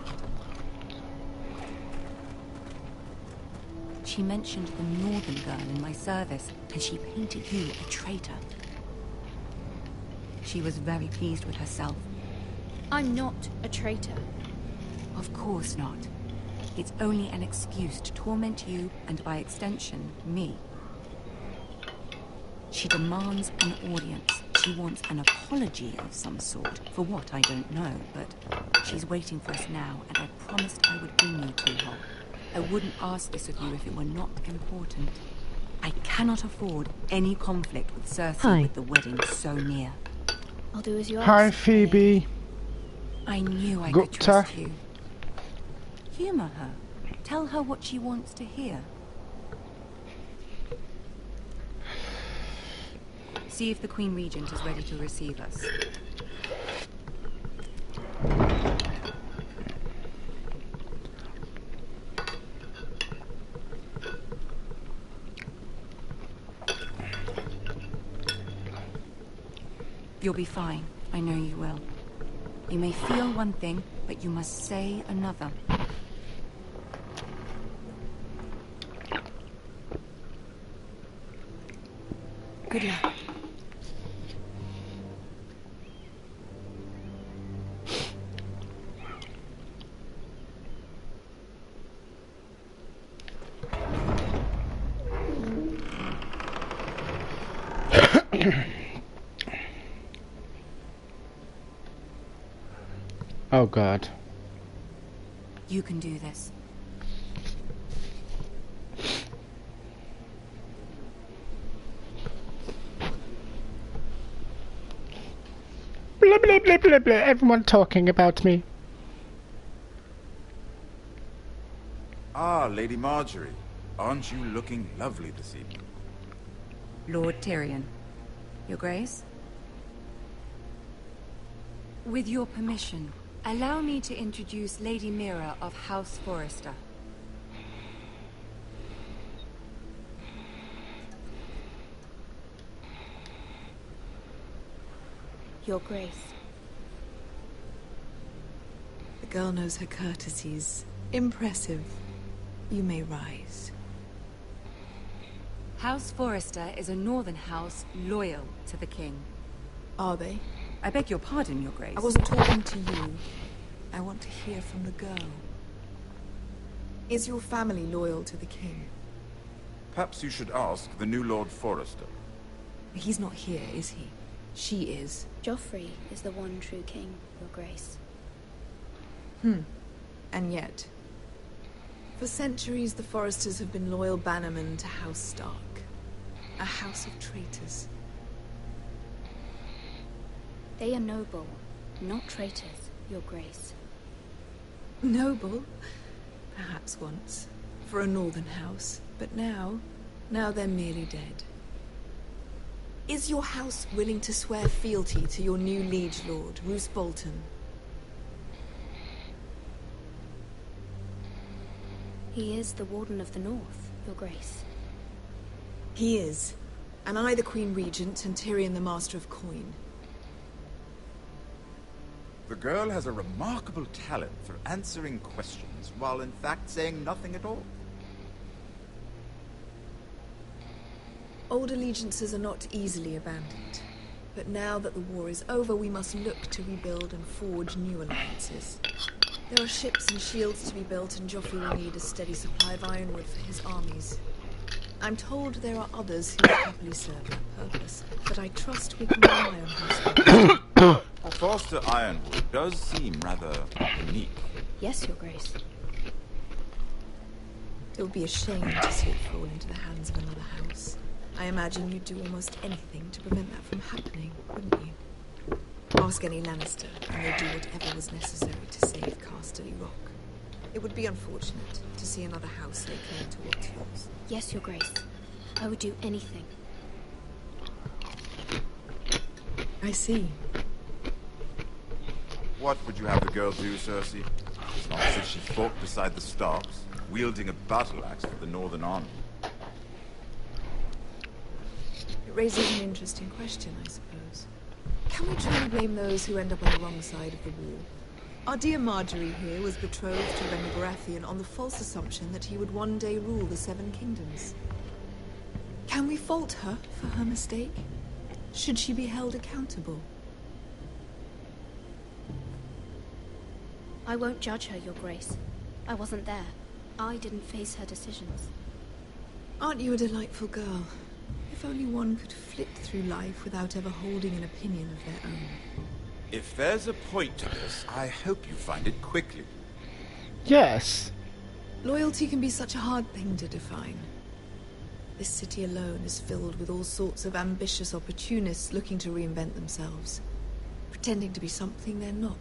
She mentioned the northern girl in my service, and she painted you a traitor. She was very pleased with herself. I'm not a traitor. Of course not. It's only an excuse to torment you, and by extension, me. She demands an audience. She wants an apology of some sort. For what, I don't know, but she's waiting for us now, and I promised I would bring you to her. I wouldn't ask this of you if it were not important. I cannot afford any conflict with Cersei with the wedding so near. I'll do as you ask. Hi, Phoebe. I knew I could trust you. Humor her. Tell her what she wants to hear. See if the Queen Regent is ready to receive us. You'll be fine. I know you will. You may feel one thing, but you must say another. Good luck. Oh God. You can do this. Blah blah blah blah blah. Everyone talking about me. Ah, Lady Marjorie. Aren't you looking lovely this evening? Lord Tyrion. Your Grace? With your permission, allow me to introduce Lady Mira of House Forrester. Your Grace. The girl knows her courtesies. Impressive. You may rise. House Forrester is a northern house loyal to the king. Are they? I beg your pardon, Your Grace. I wasn't talking to you. I want to hear from the girl. Is your family loyal to the king? Perhaps you should ask the new Lord Forrester. He's not here, is he? She is. Joffrey is the one true king, Your Grace. And yet, for centuries the Forresters have been loyal bannermen to House Stark. A house of traitors. They are noble, not traitors, Your Grace. Noble? Perhaps once. For a northern house. But now they're merely dead. Is your house willing to swear fealty to your new liege lord, Roose Bolton? He is the Warden of the North, Your Grace. He is. And I the Queen Regent and Tyrion the Master of Coin. The girl has a remarkable talent for answering questions, while in fact saying nothing at all. Old allegiances are not easily abandoned. But now that the war is over, we must look to rebuild and forge new alliances. There are ships and shields to be built, and Joffrey will need a steady supply of ironwood for his armies. I'm told there are others who will happily serve that purpose, but I trust we can rely on House Forrester. Forster Ironwood does seem rather unique. Yes, Your Grace. It would be a shame to see it fall into the hands of another house. I imagine you'd do almost anything to prevent that from happening, wouldn't you? Ask any Lannister, and they'd do whatever was necessary to save Casterly Rock. It would be unfortunate to see another house lay claim towards yours. Yes, Your Grace. I would do anything. I see. What would you have the girl do, Cersei? It's not as if she fought beside the Starks, wielding a battle axe for the Northern Army. It raises an interesting question, I suppose. Can we truly blame those who end up on the wrong side of the war? Our dear Marjorie here was betrothed to Rhaegar Baratheon on the false assumption that he would one day rule the Seven Kingdoms. Can we fault her for her mistake? Should she be held accountable? I won't judge her, Your Grace. I wasn't there. I didn't face her decisions. Aren't you a delightful girl? If only one could flit through life without ever holding an opinion of their own. If there's a point to this, I hope you find it quickly. Yes. Loyalty can be such a hard thing to define. This city alone is filled with all sorts of ambitious opportunists looking to reinvent themselves, pretending to be something they're not.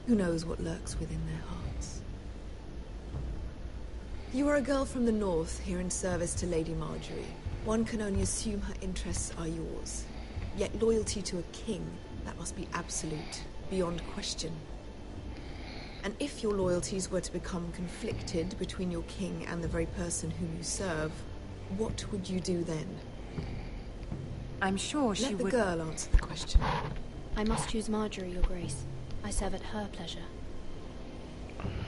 Who knows what lurks within their hearts? You are a girl from the north, here in service to Lady Marjorie. One can only assume her interests are yours. Yet loyalty to a king, that must be absolute, beyond question. And if your loyalties were to become conflicted between your king and the very person whom you serve, what would you do then? I'm sure she would... Let the girl answer the question. I must choose Marjorie, Your Grace. I serve at her pleasure.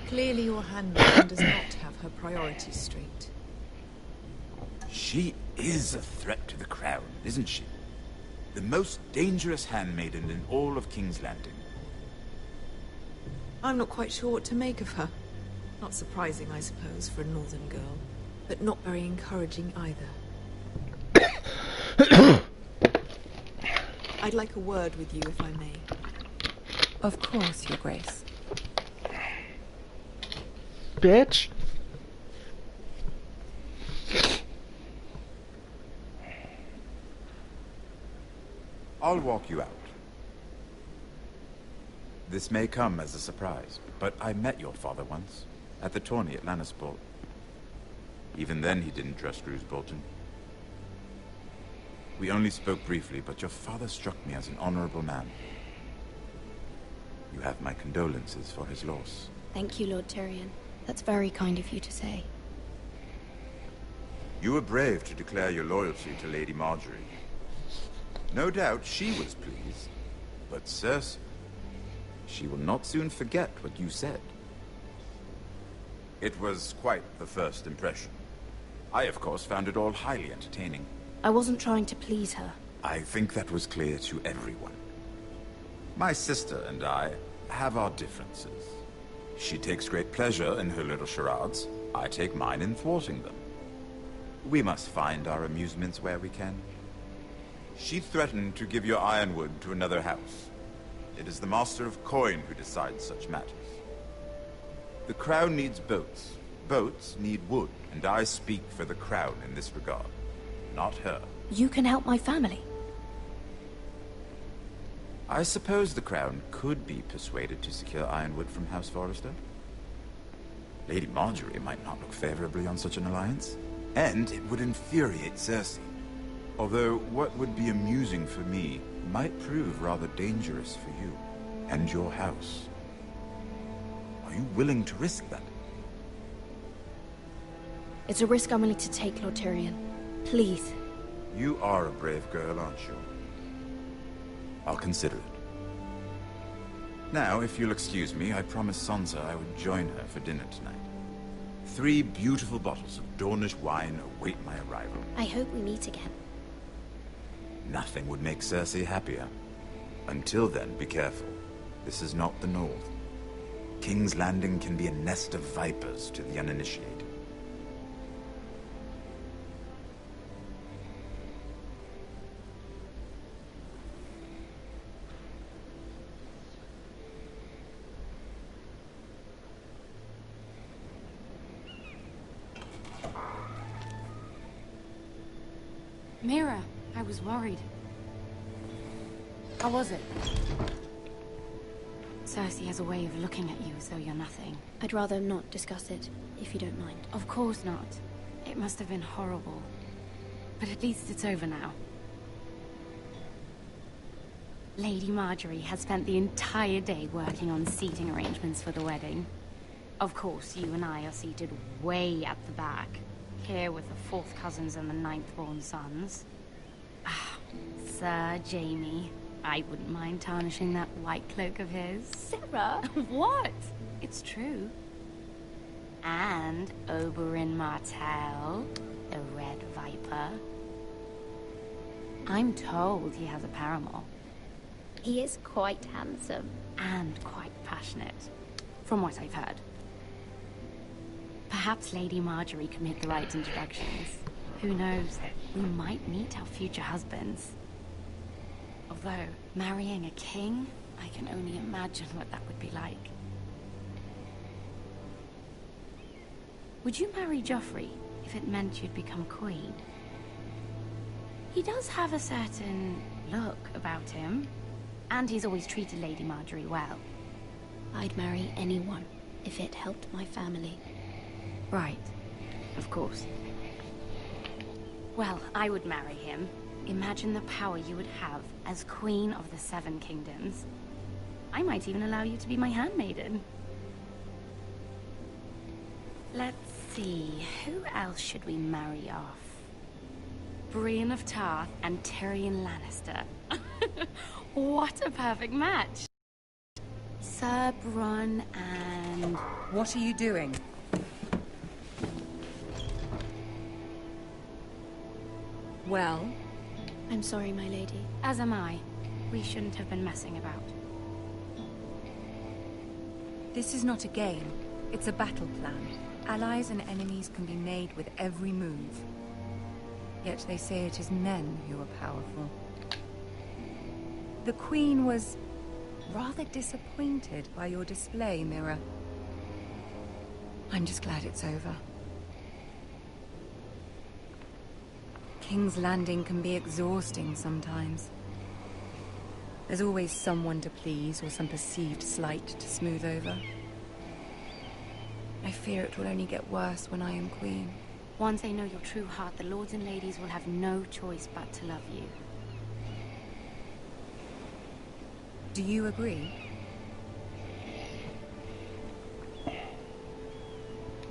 Clearly your handmaiden does not have her priorities straight. She is a threat to the crown, isn't she? The most dangerous handmaiden in all of King's Landing. I'm not quite sure what to make of her. Not surprising, I suppose, for a northern girl, but not very encouraging either. I'd like a word with you, if I may. Of course, Your Grace. Bitch. I'll walk you out. This may come as a surprise, but I met your father once, at the tourney at Lannisport. Even then he didn't trust Roose Bolton. We only spoke briefly, but your father struck me as an honorable man. You have my condolences for his loss. Thank you, Lord Tyrion. That's very kind of you to say. You were brave to declare your loyalty to Lady Marjorie. No doubt she was pleased, but Cersei, she will not soon forget what you said. It was quite the first impression. I, of course, found it all highly entertaining. I wasn't trying to please her. I think that was clear to everyone. My sister and I have our differences. She takes great pleasure in her little charades. I take mine in thwarting them. We must find our amusements where we can. She threatened to give your ironwood to another house. It is the Master of Coin who decides such matters. The crown needs boats. Boats need wood, and I speak for the crown in this regard, not her. You can help my family. I suppose the crown could be persuaded to secure ironwood from House Forrester. Lady Marjorie might not look favorably on such an alliance, and it would infuriate Cersei. Although what would be amusing for me might prove rather dangerous for you and your house. Are you willing to risk that? It's a risk I'm willing to take, Lord Tyrion. Please. You are a brave girl, aren't you? I'll consider it. Now, if you'll excuse me, I promised Sansa I would join her for dinner tonight. 3 beautiful bottles of Dornish wine await my arrival. I hope we meet again. Nothing would make Cersei happier. Until then, be careful. This is not the North. King's Landing can be a nest of vipers to the uninitiated. Mira, I was worried. How was it? Cersei has a way of looking at you as though you're nothing. I'd rather not discuss it, if you don't mind. Of course not. It must have been horrible. But at least it's over now. Lady Marjorie has spent the entire day working on seating arrangements for the wedding. Of course, you and I are seated way at the back, here with the 4th cousins and the 9th-born sons. Ah, Sir Jaime. I wouldn't mind tarnishing that white cloak of his. Sarah? What? It's true. And Oberyn Martell, the Red Viper. I'm told he has a paramour. He is quite handsome. And quite passionate, from what I've heard. Perhaps Lady Marjorie can make the right introductions. Who knows? We might meet our future husbands. Although, marrying a king, I can only imagine what that would be like. Would you marry Joffrey if it meant you'd become queen? He does have a certain look about him, and he's always treated Lady Marjorie well. I'd marry anyone if it helped my family. Right, of course. Well, I would marry him. Imagine the power you would have as Queen of the 7 Kingdoms. I might even allow you to be my handmaiden. Let's see, who else should we marry off? Brienne of Tarth and Tyrion Lannister. What a perfect match! Sir Bronn and... What are you doing? Well? I'm sorry, my lady. As am I. We shouldn't have been messing about. This is not a game. It's a battle plan. Allies and enemies can be made with every move. Yet they say it is men who are powerful. The Queen was rather disappointed by your display, Mira. I'm just glad it's over. King's Landing can be exhausting sometimes. There's always someone to please or some perceived slight to smooth over. I fear it will only get worse when I am queen. Once they know your true heart, the lords and ladies will have no choice but to love you. Do you agree?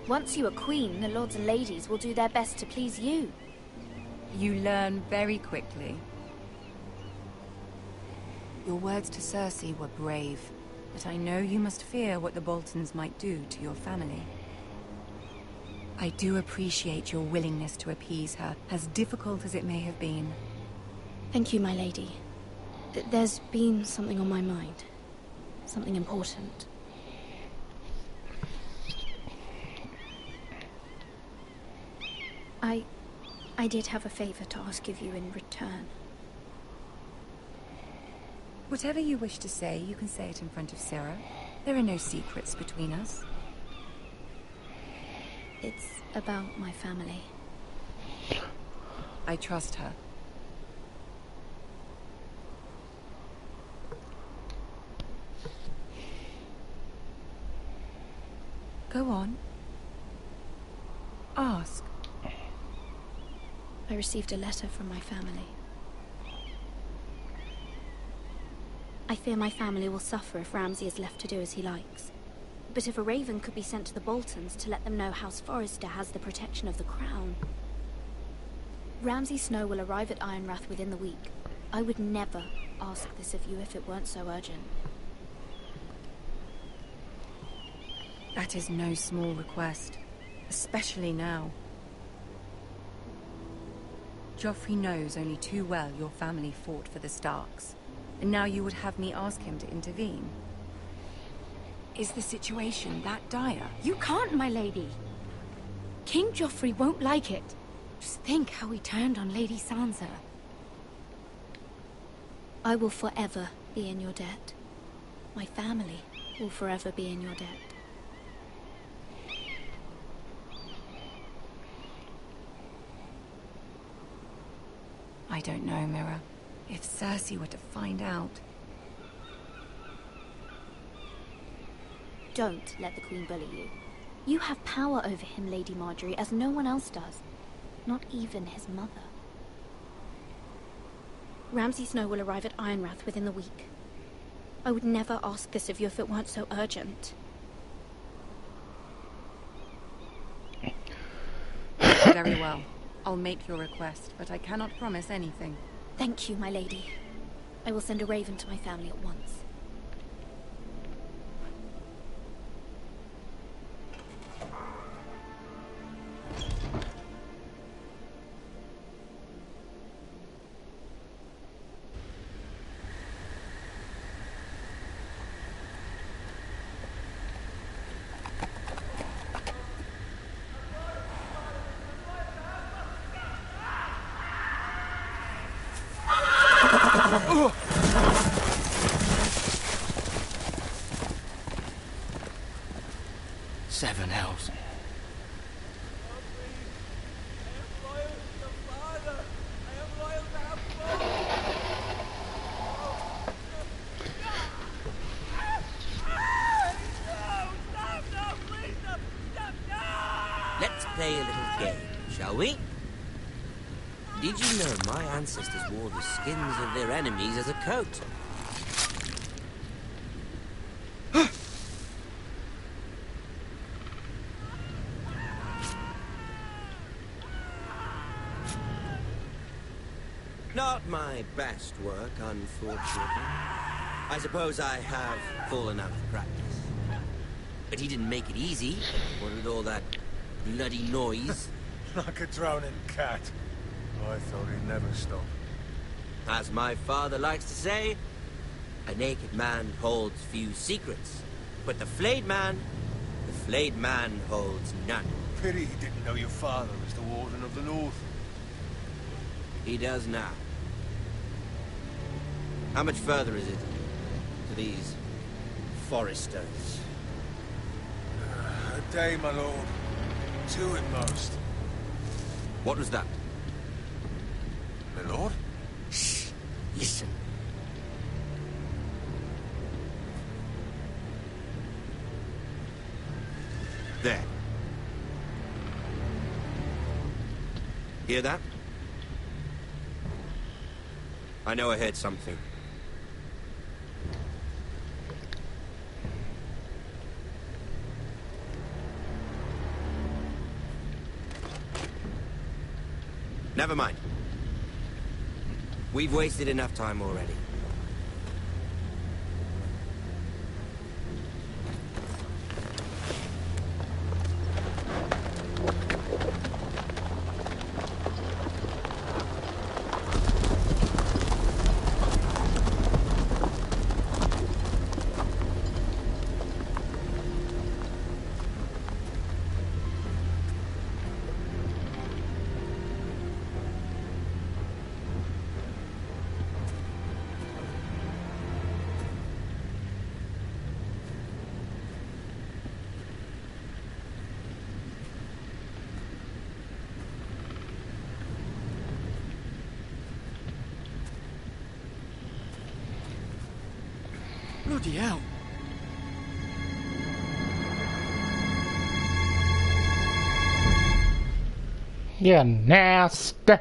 Once you are queen, the lords and ladies will do their best to please you. You learn very quickly. Your words to Cersei were brave, but I know you must fear what the Boltons might do to your family. I do appreciate your willingness to appease her, as difficult as it may have been. Thank you, my lady. There's been something on my mind. Something important. I did have a favor to ask of you in return. Whatever you wish to say, you can say it in front of Sarah. There are no secrets between us. It's about my family. I trust her. Go on. Ask. I received a letter from my family. I fear my family will suffer if Ramsay is left to do as he likes. But if a raven could be sent to the Boltons to let them know House Forrester has the protection of the crown. Ramsay Snow will arrive at Ironrath within the week. I would never ask this of you if it weren't so urgent. That is no small request, especially now. Joffrey knows only too well your family fought for the Starks, and now you would have me ask him to intervene. Is the situation that dire? You can't, my lady. King Joffrey won't like it. Just think how he turned on Lady Sansa. I will forever be in your debt. My family will forever be in your debt. I don't know, Mira. If Cersei were to find out... Don't let the Queen bully you. You have power over him, Lady Marjorie, as no one else does. Not even his mother. Ramsay Snow will arrive at Ironrath within the week. I would never ask this of you if it weren't so urgent. Very well. I'll make your request, but I cannot promise anything. Thank you, my lady. I will send a raven to my family at once. Seven hells. Let's play a little game, shall we? Did you know my ancestors wore the skins of their enemies as a coat? Not my best work, unfortunately. I suppose I have fallen out of practice. But he didn't make it easy, what with all that bloody noise. Like a drowning cat. I thought he'd never stop. As my father likes to say, a naked man holds few secrets. But the flayed man holds none. Pity he didn't know your father was the Warden of the North. He does now. How much further is it to these foresters? A day, my lord. 2 at most. What was that? My lord? Shh. Listen. There. Hear that? I know I heard something. Never mind. We've wasted enough time already. Bloody hell. Yeah, nasty.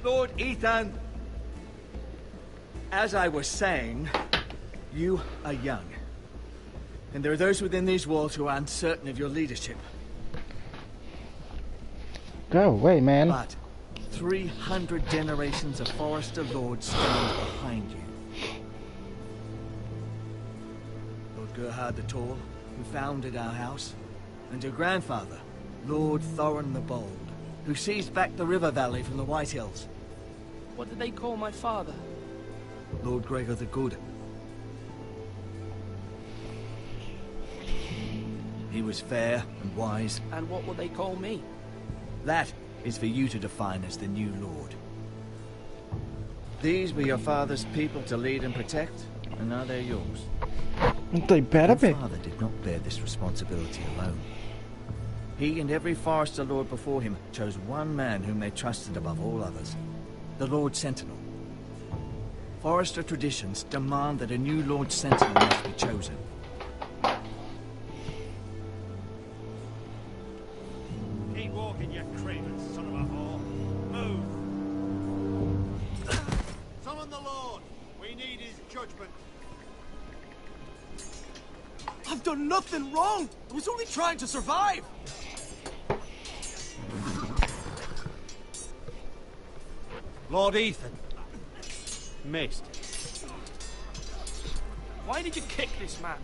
Lord Ethan, as I was saying, you are young. And there are those within these walls who are uncertain of your leadership. Go away, man. But 300 generations of Forester Lords stand behind you. Lord Gerhard the Tall, who founded our house, and your grandfather, Lord Thorin the Bold, who seized back the river valley from the White Hills. What did they call my father? Lord Gregor the Good. He was fair and wise. And what will they call me? That is for you to define as the new lord. These were your father's people to lead and protect, and now they're yours. They better be. Your father did not bear this responsibility alone. He and every Forester Lord before him chose one man whom they trusted above all others, the Lord Sentinel. Forester traditions demand that a new Lord Sentinel must be chosen. Keep walking, you craven son of a whore. Move! Summon the Lord! We need his judgment. I've done nothing wrong! I was only trying to survive! Lord Ethan. Missed. Why did you kick this man?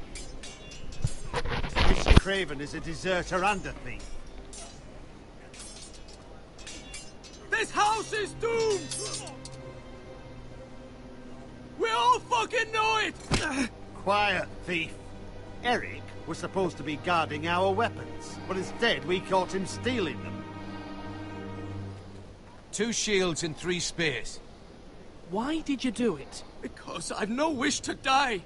This craven is a deserter and a thief. This house is doomed! We all fucking know it! Quiet, thief. Eric was supposed to be guarding our weapons, but instead we caught him stealing them. 2 shields and 3 spears. Why did you do it? Because I've no wish to die.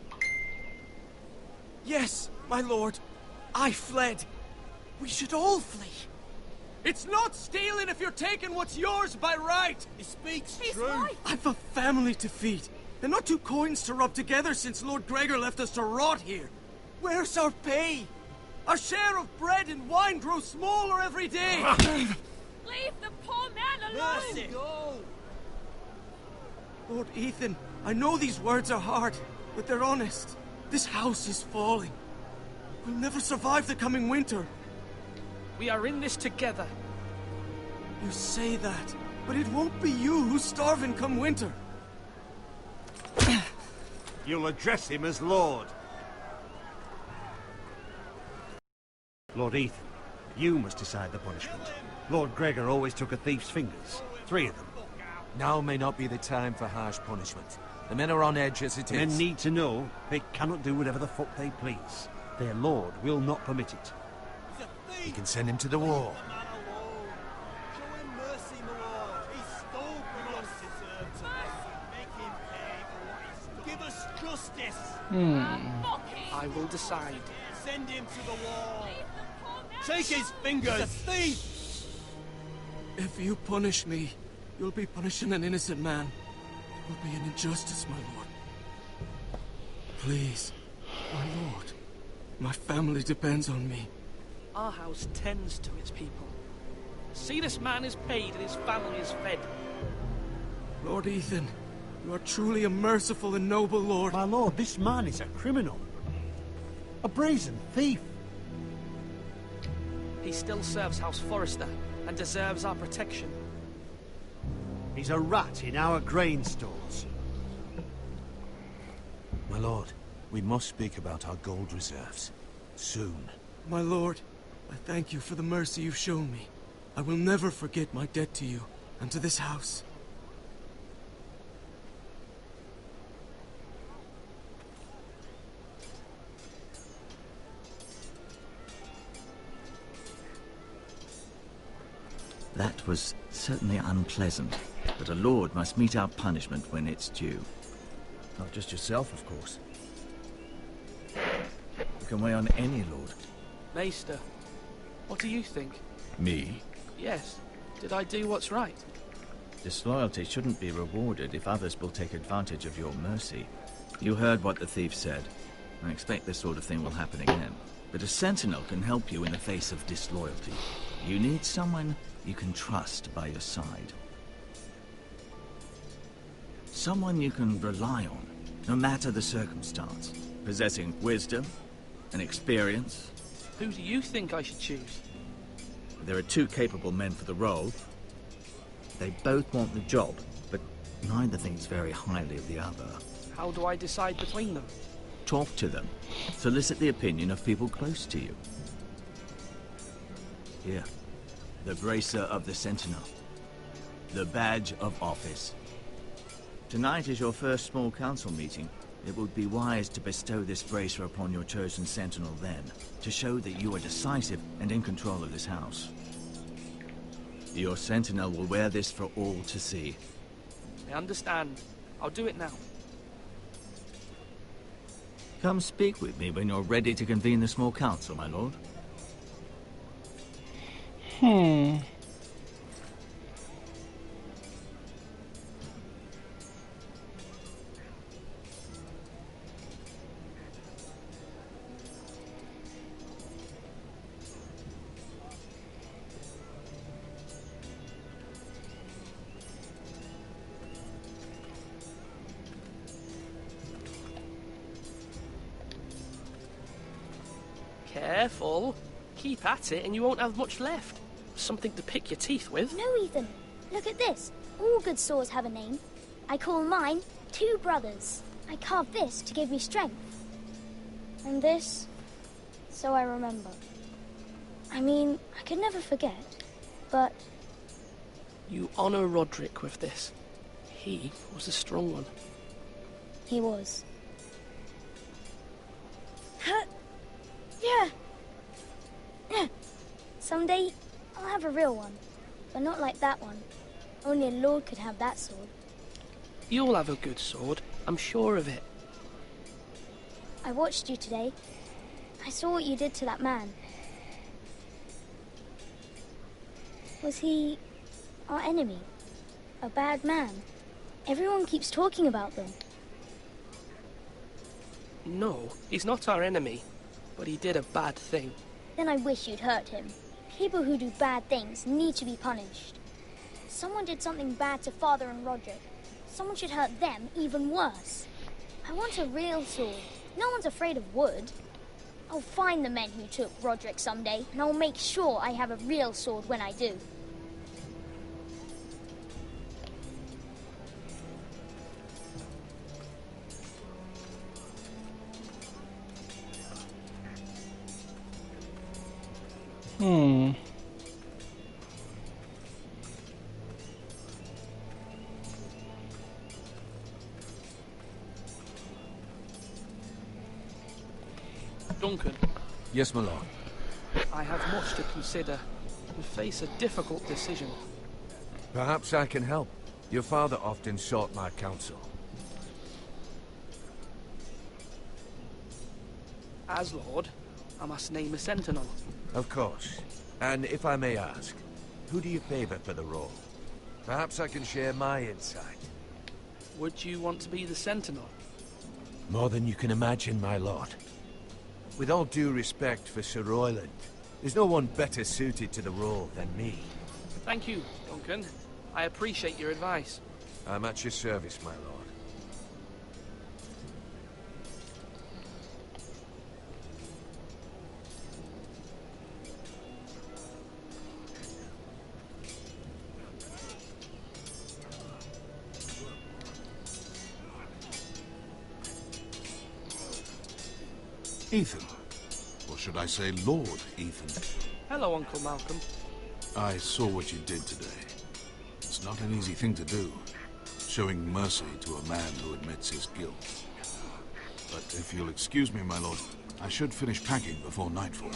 Yes, my lord. I fled. We should all flee. It's not stealing if you're taking what's yours by right. He speaks true. Right. I've a family to feed, and not 2 coins to rub together since Lord Gregor left us to rot here. Where's our pay? Our share of bread and wine grows smaller every day. Leave the poor man alone! Mercy. Go. Lord Ethan, I know these words are hard, but they're honest. This house is falling. We'll never survive the coming winter. We are in this together. You say that, but it won't be you who's starving come winter. You'll address him as Lord. Lord Ethan, you must decide the punishment. Lord Gregor always took a thief's fingers. 3 of them. Now may not be the time for harsh punishment. The men are on edge as it The is. men need to know they cannot do whatever the fuck they please. Their lord will not permit it. You can send him to the war. Give us justice. I will decide. Send him to the wall. Take his fingers. Thief. If you punish me, you'll be punishing an innocent man. It will be an injustice, my lord. Please, my lord. My family depends on me. Our house tends to its people. See, this man is paid and his family is fed. Lord Ethan, you are truly a merciful and noble lord. My lord, this man is a criminal. A brazen thief. He still serves House Forrester and deserves our protection. He's a rat in our grain stores. My lord, we must speak about our gold reserves. Soon. My lord, I thank you for the mercy you've shown me. I will never forget my debt to you and to this house. That was certainly unpleasant, but a lord must meet our punishment when it's due. Not just yourself, of course. You can weigh on any lord. Maester, what do you think? Me? Yes. Did I do what's right? Disloyalty shouldn't be rewarded if others will take advantage of your mercy. You heard what the thief said. I expect this sort of thing will happen again. But a sentinel can help you in the face of disloyalty. You need someone you can trust by your side. Someone you can rely on, no matter the circumstance. Possessing wisdom and experience. Who do you think I should choose? There are 2 capable men for the role. They both want the job, but neither thinks very highly of the other. How do I decide between them? Talk to them. Solicit the opinion of people close to you. Here. The Bracer of the Sentinel. The Badge of Office. Tonight is your first small council meeting. It would be wise to bestow this bracer upon your chosen sentinel then, to show that you are decisive and in control of this house. Your sentinel will wear this for all to see. I understand. I'll do it now. Come speak with me when you're ready to convene the small council, my lord. Careful. Keep at it and you won't have much left. Something to pick your teeth with. No, Ethan. Look at this. All good swords have a name. I call mine Two Brothers. I carved this to give me strength. And this, so I remember. I mean, I could never forget, but... You honor Roderick with this. He was a strong one. He was. Yeah. Someday, I'll have a real one. But not like that one. Only a lord could have that sword. You'll have a good sword. I'm sure of it. I watched you today. I saw what you did to that man. Was he our enemy? A bad man? Everyone keeps talking about them. No, he's not our enemy. But he did a bad thing. Then I wish you'd hurt him. People who do bad things need to be punished. Someone did something bad to Father and Roderick. Someone should hurt them even worse. I want a real sword. No one's afraid of wood. I'll find the men who took Roderick someday, and I'll make sure I have a real sword when I do. Duncan. Yes, my lord. I have much to consider and face a difficult decision. Perhaps I can help. Your father often sought my counsel. As Lord, I must name a sentinel. Of course. And if I may ask, who do you favor for the role? Perhaps I can share my insight. Would you want to be the sentinel? More than you can imagine, my lord. With all due respect for Sir Royland, there's no one better suited to the role than me. Thank you, Duncan. I appreciate your advice. I'm at your service, my lord. Ethan. Or should I say Lord Ethan? Hello, Uncle Malcolm. I saw what you did today. It's not an easy thing to do, showing mercy to a man who admits his guilt. But if you'll excuse me, my lord, I should finish packing before nightfall.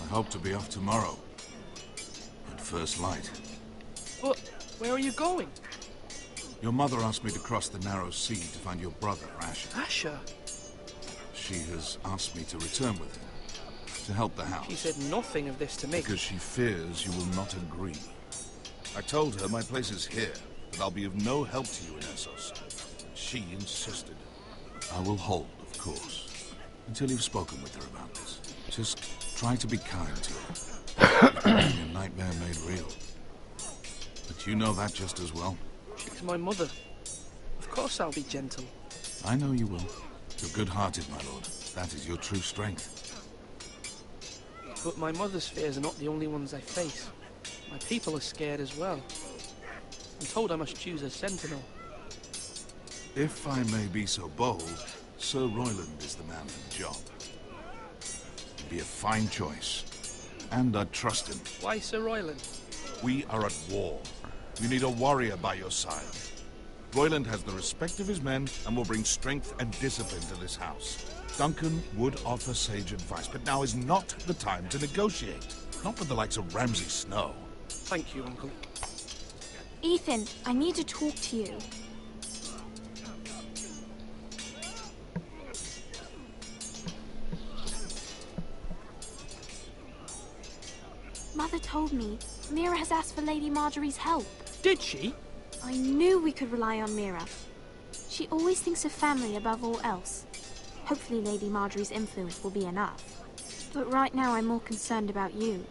I hope to be off tomorrow, at first light. But where are you going? Your mother asked me to cross the narrow sea to find your brother, Asher. Asher? She has asked me to return with him, to help the house. She said nothing of this to me. Because she fears you will not agree. I told her my place is here, that I'll be of no help to you in Essos. She insisted. I will hold, of course, until you've spoken with her about this. Just try to be kind to her. It's a nightmare made real. But you know that just as well. She's my mother. Of course I'll be gentle. I know you will. You're good-hearted, my lord. That is your true strength. But my mother's fears are not the only ones I face. My people are scared as well. I'm told I must choose a sentinel. If I may be so bold, Sir Royland is the man for the job. He'd be a fine choice. And I'd trust him. Why Sir Royland? We are at war. You need a warrior by your side. Royland has the respect of his men and will bring strength and discipline to this house. Duncan would offer sage advice, but now is not the time to negotiate. Not with the likes of Ramsay Snow. Thank you, Uncle. Ethan, I need to talk to you. told me, Mira has asked for Lady Marjorie's help. Did she? I knew we could rely on Mira. She always thinks of family above all else. Hopefully Lady Marjorie's influence will be enough. But right now I'm more concerned about you.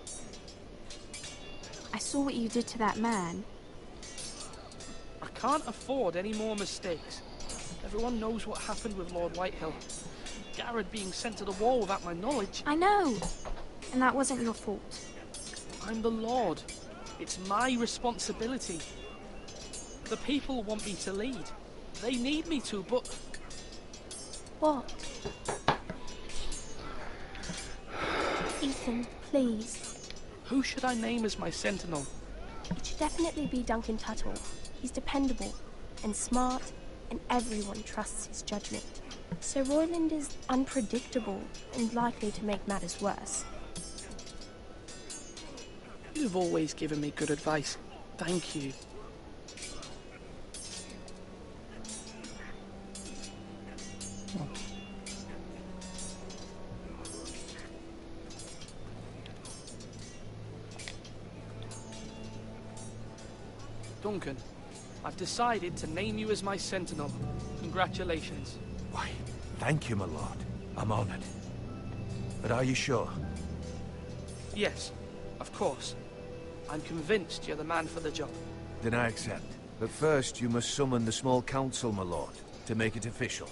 I saw what you did to that man. I can't afford any more mistakes. Everyone knows what happened with Lord Whitehill. Garrett being sent to the wall without my knowledge. I know. And that wasn't your fault. I'm the Lord. It's my responsibility. The people want me to lead. They need me to, but... What? Ethan, please. Who should I name as my sentinel? It should definitely be Duncan Tuttle. He's dependable and smart, and everyone trusts his judgment. Sir Royland is unpredictable and likely to make matters worse. You've always given me good advice. Thank you. Duncan, I've decided to name you as my sentinel. Congratulations. Why, thank you, my lord. I'm honored. But are you sure? Yes, of course. I'm convinced you're the man for the job. Then I accept. But first, you must summon the small council, my lord, to make it official.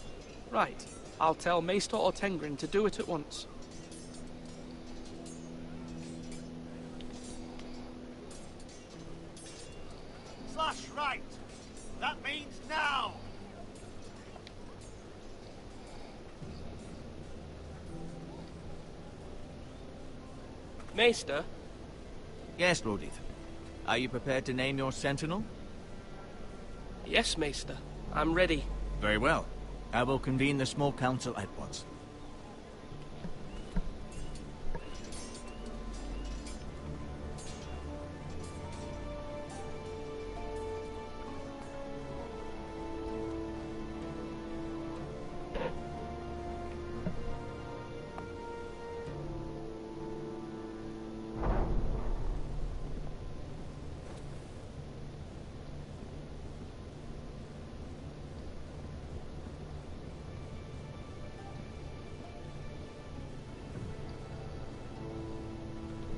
Right. I'll tell Maester Ortengrin to do it at once. Slash right. That means now. Maester? Yes, Lord Ethan. Are you prepared to name your sentinel? Yes, Maester. I'm ready. Very well. I will convene the small council at once.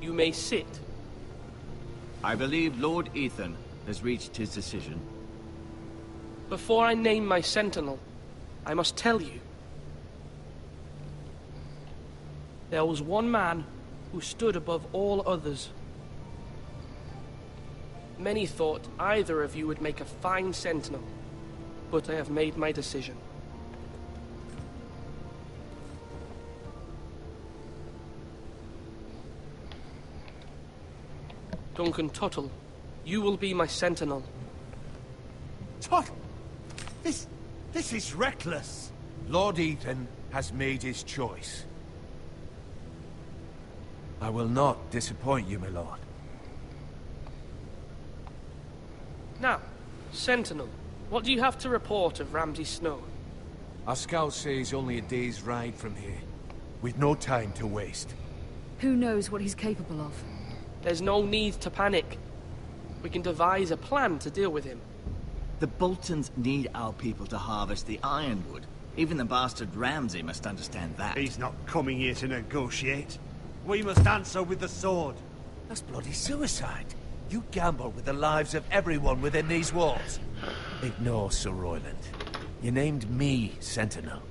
You may sit. I believe Lord Ethan has reached his decision. Before I name my sentinel, I must tell you. There was one man who stood above all others. Many thought either of you would make a fine sentinel, but I have made my decision. Duncan Tuttle, you will be my sentinel. Tuttle! This is reckless. Lord Ethan has made his choice. I will not disappoint you, my lord. Now, sentinel, what do you have to report of Ramsay Snow? Our scouts say he's only a day's ride from here, with no time to waste. Who knows what he's capable of? There's no need to panic. We can devise a plan to deal with him. The Boltons need our people to harvest the ironwood. Even the bastard Ramsay must understand that. He's not coming here to negotiate. We must answer with the sword. That's bloody suicide. You gamble with the lives of everyone within these walls. Ignore Sir Royland. You named me Sentinel.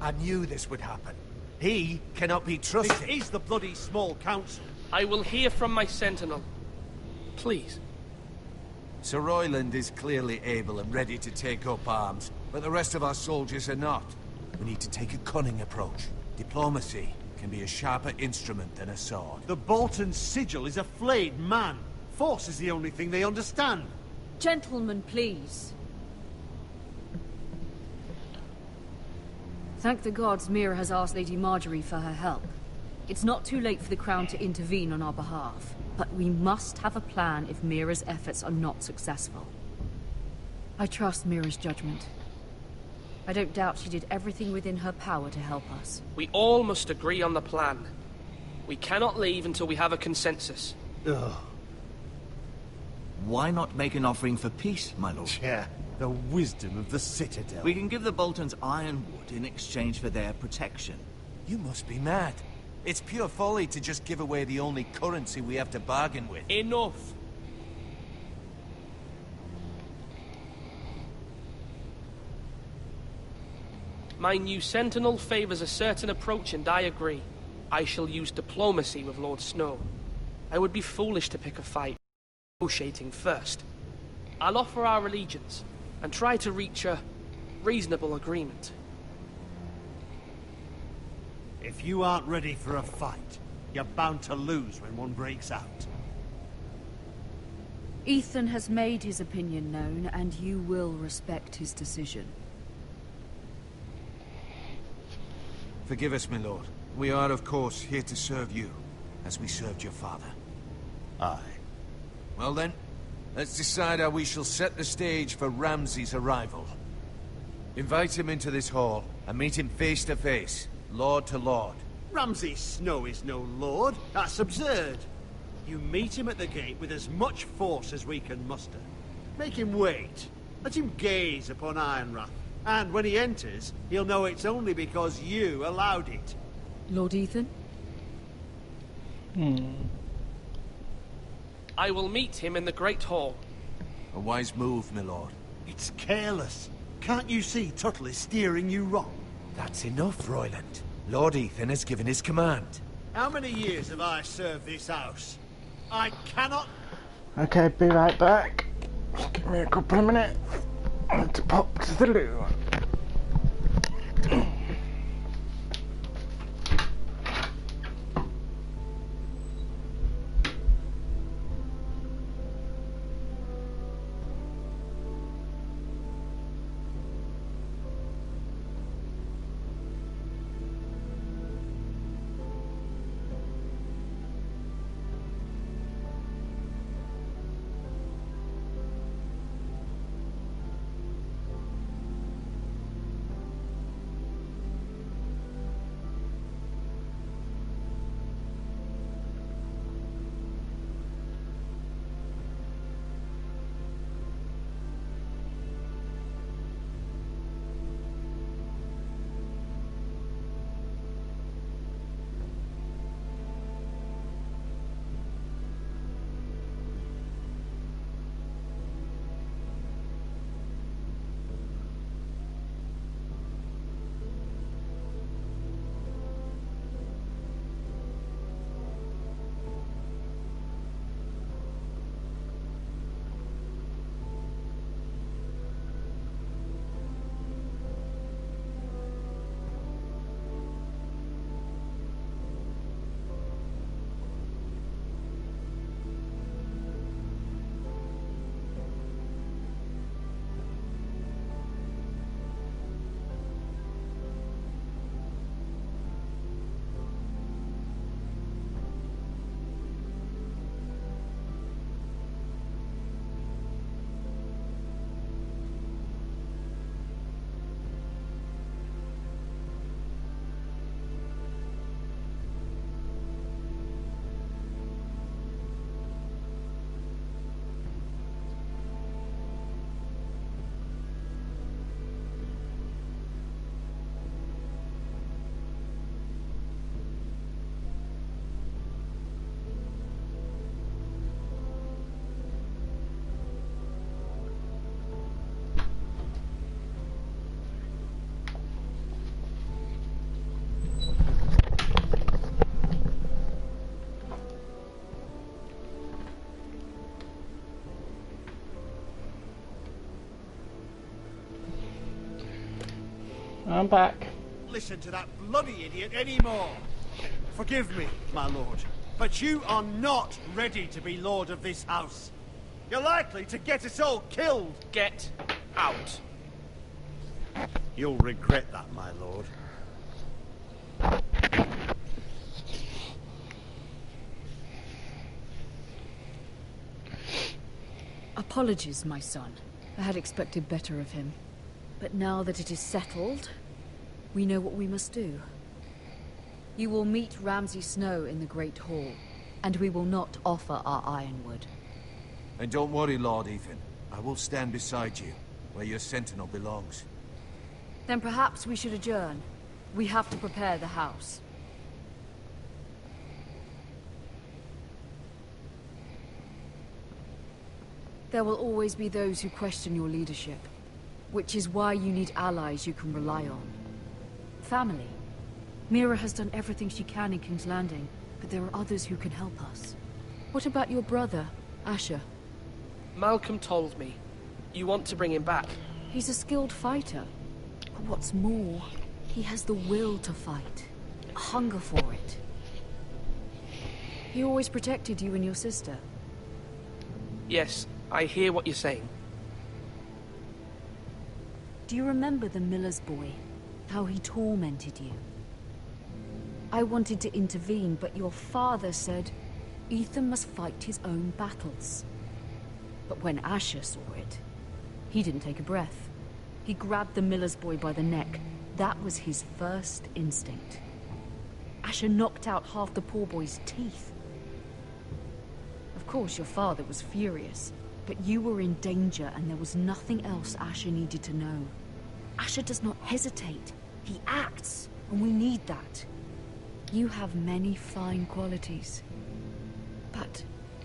I knew this would happen. He cannot be trusted. This is the bloody small council. I will hear from my sentinel. Please. Sir Royland is clearly able and ready to take up arms, but the rest of our soldiers are not. We need to take a cunning approach. Diplomacy can be a sharper instrument than a sword. The Bolton sigil is a flayed man. Force is the only thing they understand. Gentlemen, please. Thank the gods Mira has asked Lady Marjorie for her help. It's not too late for the Crown to intervene on our behalf, but we must have a plan if Mira's efforts are not successful. I trust Mira's judgment. I don't doubt she did everything within her power to help us. We all must agree on the plan. We cannot leave until we have a consensus. Ugh. Why not make an offering for peace, my lord? Yeah, the wisdom of the Citadel. We can give the Boltons ironwood in exchange for their protection. You must be mad. It's pure folly to just give away the only currency we have to bargain with. Enough! My new sentinel favors a certain approach, and I agree. I shall use diplomacy with Lord Snow. I would be foolish to pick a fight, negotiating first. I'll offer our allegiance, and try to reach a reasonable agreement. If you aren't ready for a fight, you're bound to lose when one breaks out. Ethan has made his opinion known, and you will respect his decision. Forgive us, my lord. We are, of course, here to serve you, as we served your father. Aye. Well then, let's decide how we shall set the stage for Ramsay's arrival. Invite him into this hall, and meet him face to face, lord to lord. Ramsay Snow is no lord. That's absurd. You meet him at the gate with as much force as we can muster. Make him wait. Let him gaze upon Ironrath. And when he enters, he'll know it's only because you allowed it. Lord Ethan? I will meet him in the Great Hall. A wise move, my lord. It's careless. Can't you see Tuttle is steering you wrong? That's enough, Royland. Lord Ethan has given his command. How many years have I served this house? I cannot... Okay, be right back. Just give me a couple of minutes. I need to pop to the loo. I'm back. Listen to that bloody idiot anymore. Forgive me, my lord, but you are not ready to be lord of this house. You're likely to get us all killed. Get out. You'll regret that, my lord. Apologies, my son. I had expected better of him. But now that it is settled, we know what we must do. You will meet Ramsay Snow in the Great Hall. And we will not offer our ironwood. And don't worry, Lord Ethan. I will stand beside you, where your sentinel belongs. Then perhaps we should adjourn. We have to prepare the house. There will always be those who question your leadership, which is why you need allies you can rely on. Family. Mira has done everything she can in King's Landing, but there are others who can help us. What about your brother, Asher? Malcolm told me. You want to bring him back? He's a skilled fighter. But what's more, he has the will to fight. A hunger for it. He always protected you and your sister. Yes, I hear what you're saying. Do you remember the miller's boy? How he tormented you? I wanted to intervene, but your father said Ethan must fight his own battles. But when Asher saw it, he didn't take a breath. He grabbed the miller's boy by the neck. That was his first instinct. Asher knocked out half the poor boy's teeth. Of course, your father was furious, but you were in danger and there was nothing else Asher needed to know. Asher does not hesitate. He acts, and we need that. You have many fine qualities, but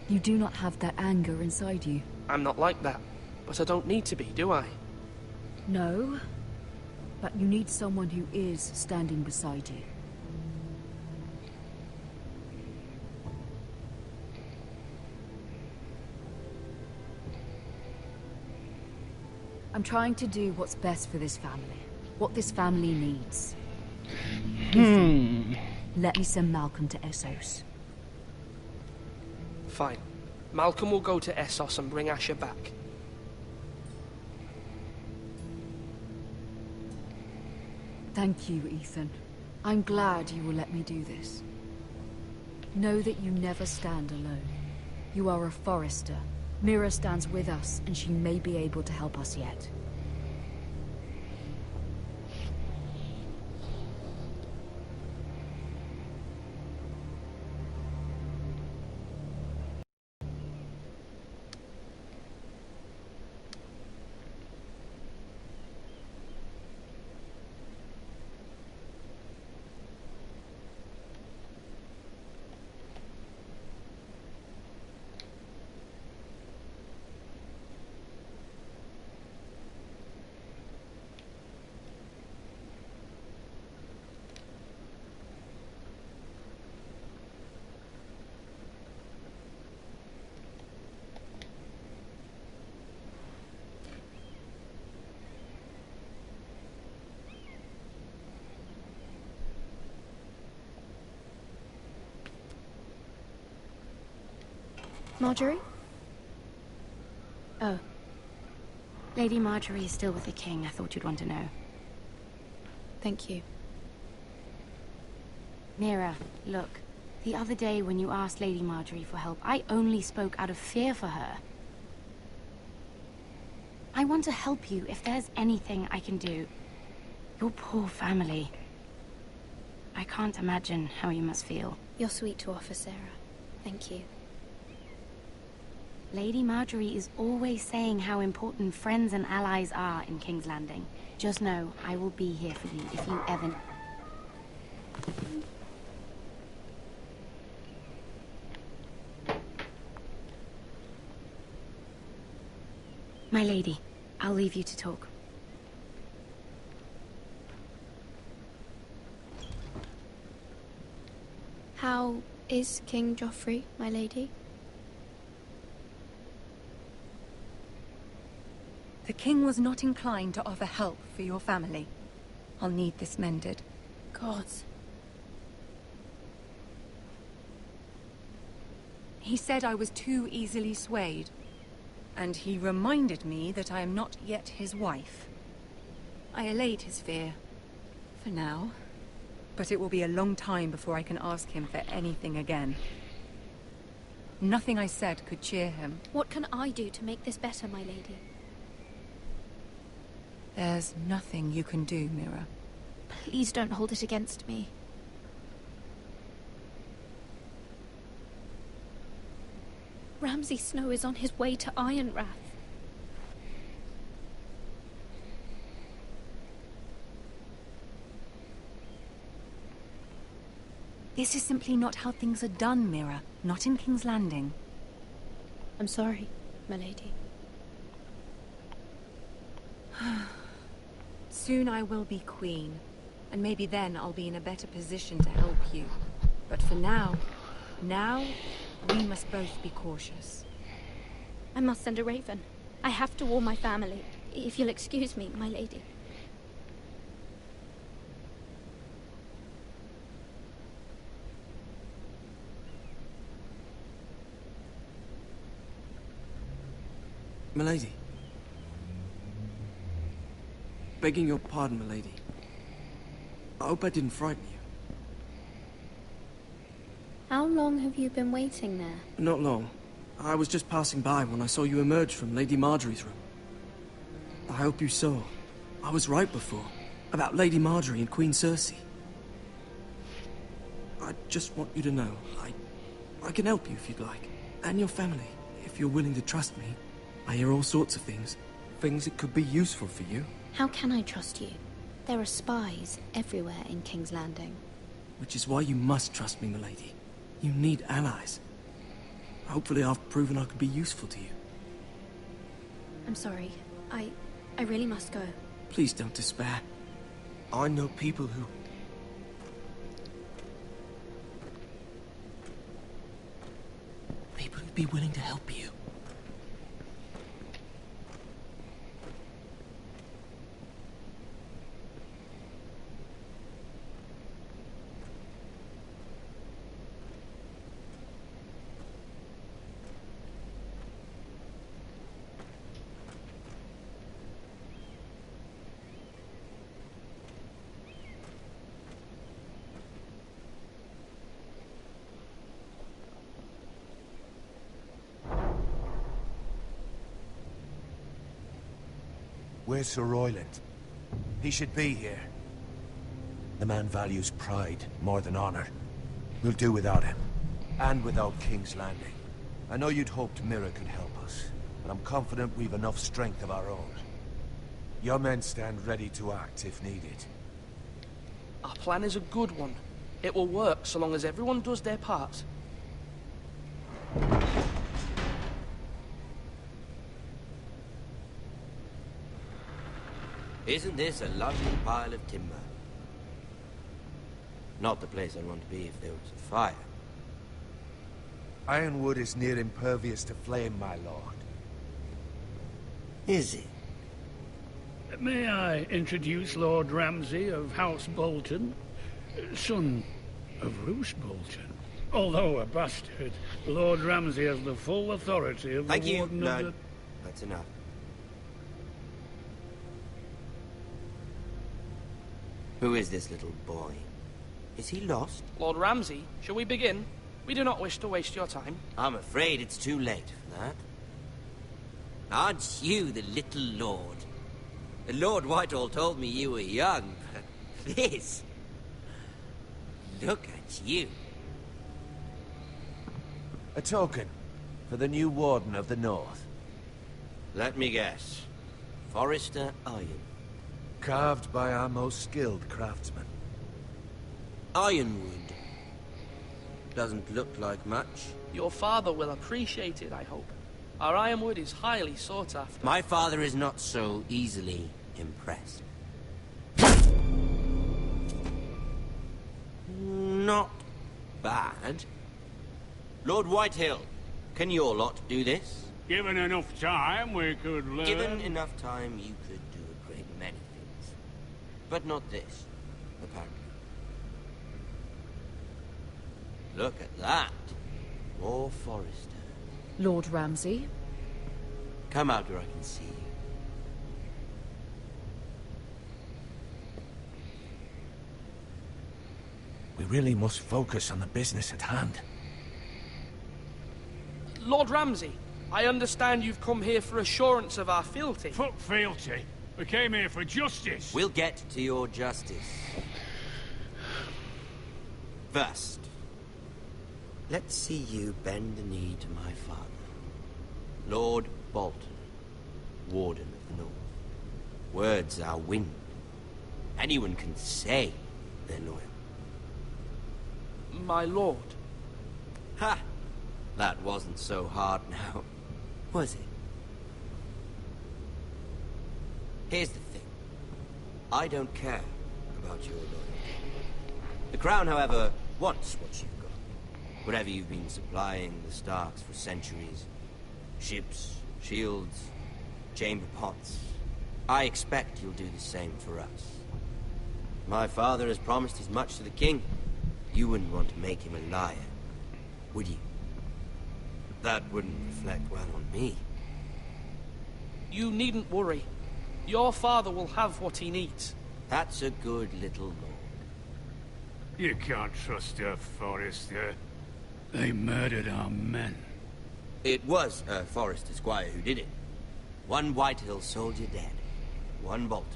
you do not have that anger inside you. I'm not like that, but I don't need to be, do I? No, but you need someone who is standing beside you. I'm trying to do what's best for this family, what this family needs. Ethan, let me send Malcolm to Essos. Fine. Malcolm will go to Essos and bring Asher back. Thank you, Ethan. I'm glad you will let me do this. Know that you never stand alone. You are a Forrester. Mira stands with us, and she may be able to help us yet. Marjorie? Oh. Lady Marjorie is still with the king. I thought you'd want to know. Thank you. Mira, look. The other day when you asked Lady Marjorie for help, I only spoke out of fear for her. I want to help you if there's anything I can do. Your poor family. I can't imagine how you must feel. You're sweet to offer, Sarah. Thank you. Lady Marjorie is always saying how important friends and allies are in King's Landing. Just know, I will be here for you if you ever... My lady, I'll leave you to talk. How is King Joffrey, my lady? The king was not inclined to offer help for your family. I'll need this mended. Gods. He said I was too easily swayed. And he reminded me that I am not yet his wife. I allayed his fear. For now. But it will be a long time before I can ask him for anything again. Nothing I said could cheer him. What can I do to make this better, my lady? There's nothing you can do, Mira. Please don't hold it against me. Ramsay Snow is on his way to Ironrath. This is simply not how things are done, Mira. Not in King's Landing. I'm sorry, my lady. Soon I will be queen, and maybe then I'll be in a better position to help you. But for now, we must both be cautious. I must send a raven. I have to warn my family. If you'll excuse me, my lady. Milady. Begging your pardon, milady. I hope I didn't frighten you. How long have you been waiting there? Not long. I was just passing by when I saw you emerge from Lady Marjorie's room. I hope you saw. I was right before. About Lady Marjorie and Queen Cersei. I just want you to know, I can help you if you'd like. And your family, if you're willing to trust me. I hear all sorts of things. Things that could be useful for you. How can I trust you? There are spies everywhere in King's Landing. Which is why you must trust me, milady. You need allies. Hopefully I've proven I could be useful to you. I'm sorry. I really must go. Please don't despair. I know people who... People who'd be willing to help you. Where's Sir Royland? He should be here. The man values pride more than honor. We'll do without him. And without King's Landing. I know you'd hoped Mira could help us, but I'm confident we've enough strength of our own. Your men stand ready to act if needed. Our plan is a good one. It will work so long as everyone does their part. Isn't this a lovely pile of timber? Not the place I'd want to be if there was a fire. Ironwood is near impervious to flame, my lord. Is it? May I introduce Lord Ramsay of House Bolton, son of Roose Bolton. Although a bastard, Lord Ramsay has the full authority of the Warden of the... That's enough. Who is this little boy? Is he lost? Lord Ramsay, shall we begin? We do not wish to waste your time. I'm afraid it's too late for that. Aren't you the little lord? Lord Whitehall told me you were young, but this... Look at you. A token for the new Warden of the North. Let me guess. Forrester Iron. Carved by our most skilled craftsmen. Ironwood. Doesn't look like much. Your father will appreciate it, I hope. Our ironwood is highly sought after. My father is not so easily impressed. Not bad. Lord Whitehill, can your lot do this? Given enough time, we could learn... Given enough time, you could do a great many things. But not this, apparently. Look at that. More Forrester. Lord Ramsay? Come out where I can see you. We really must focus on the business at hand. Lord Ramsay, I understand you've come here for assurance of our fealty. Fuck fealty. We came here for justice. We'll get to your justice. First, let's see you bend the knee to my father. Lord Bolton, Warden of the North. Words are wind. Anyone can say they're loyal. My lord. Ha! That wasn't so hard now, was it? Here's the thing. I don't care about your loyalty. The Crown, however, wants what you've got. Whatever you've been supplying the Starks for centuries. Ships, shields, chamber pots. I expect you'll do the same for us. My father has promised as much to the king. You wouldn't want to make him a liar, would you? That wouldn't reflect well on me. You needn't worry. Your father will have what he needs. That's a good little lord. You can't trust your Forrester. They murdered our men. It was a Forrester squire who did it. One Whitehill soldier dead. One Bolton.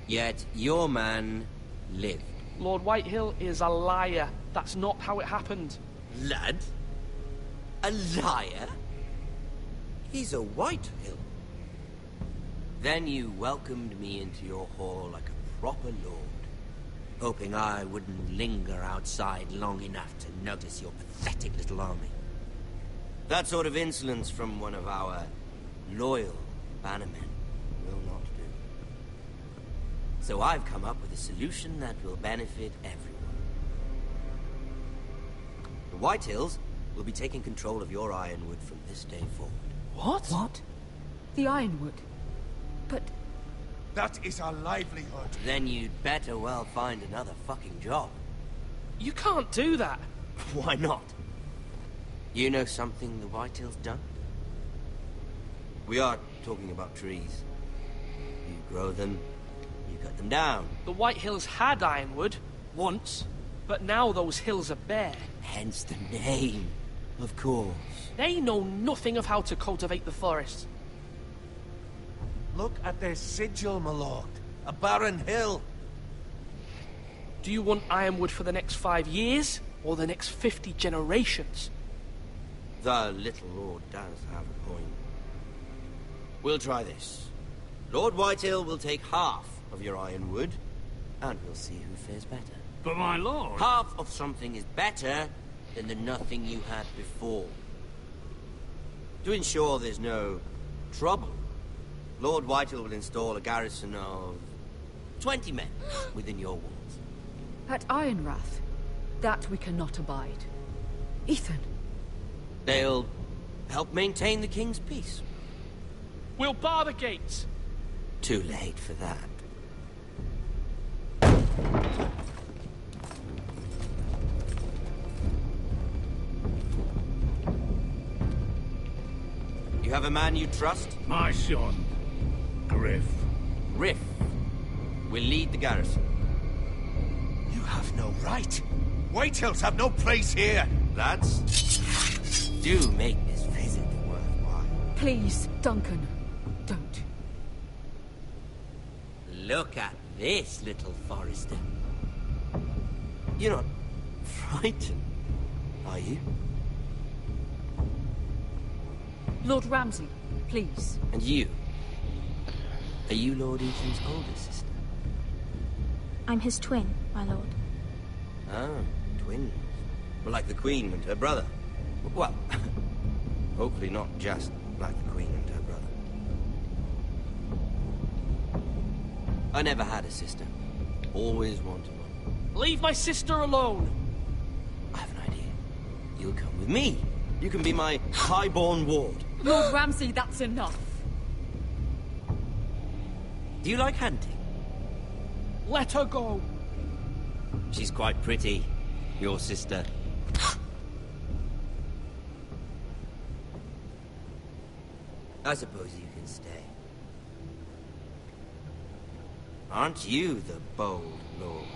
Yet your man lived. Lord Whitehill is a liar. That's not how it happened. Lad? A liar? He's a Whitehill. Then you welcomed me into your hall like a proper lord, hoping I wouldn't linger outside long enough to notice your pathetic little army. That sort of insolence from one of our loyal bannermen will not do. So I've come up with a solution that will benefit everyone. The Whitehills will be taking control of your Ironwood from this day forward. What? What? The Ironwood? But... That is our livelihood. Then you'd better well find another fucking job. You can't do that. Why not? You know something the Whitehills don't? We are talking about trees. You grow them, you cut them down. The Whitehills had Ironwood, once, but now those hills are bare. Hence the name, of course. They know nothing of how to cultivate the forest. Look at their sigil, my lord. A barren hill. Do you want Ironwood for the next 5 years, or the next 50 generations? The little lord does have a point. We'll try this. Lord Whitehill will take half of your Ironwood, and we'll see who fares better. But my lord... Half of something is better than the nothing you had before. To ensure there's no trouble, Lord Whitehill will install a garrison of 20 men within your walls. At Ironrath? That we cannot abide. Ethan! They'll help maintain the king's peace. We'll bar the gates. Too late for that. You have a man you trust? My son, Griff. Griff will lead the garrison. You have no right. Whitehills have no place here. Lads, do make this visit worthwhile. Please, Duncan, don't. Look at this, little Forrester. You're not frightened, are you? Lord Ramsay, please. And you? Are you Lord Ethan's older sister? I'm his twin, my lord. Ah, twins. Well, like the Queen and her brother. Well, hopefully not just like the Queen and her brother. I never had a sister. Always wanted one. Leave my sister alone. I have an idea. You'll come with me. You can be my highborn ward. Lord Ramsay, that's enough. Do you like hunting? Let her go. She's quite pretty, your sister. I suppose you can stay. Aren't you the bold lord?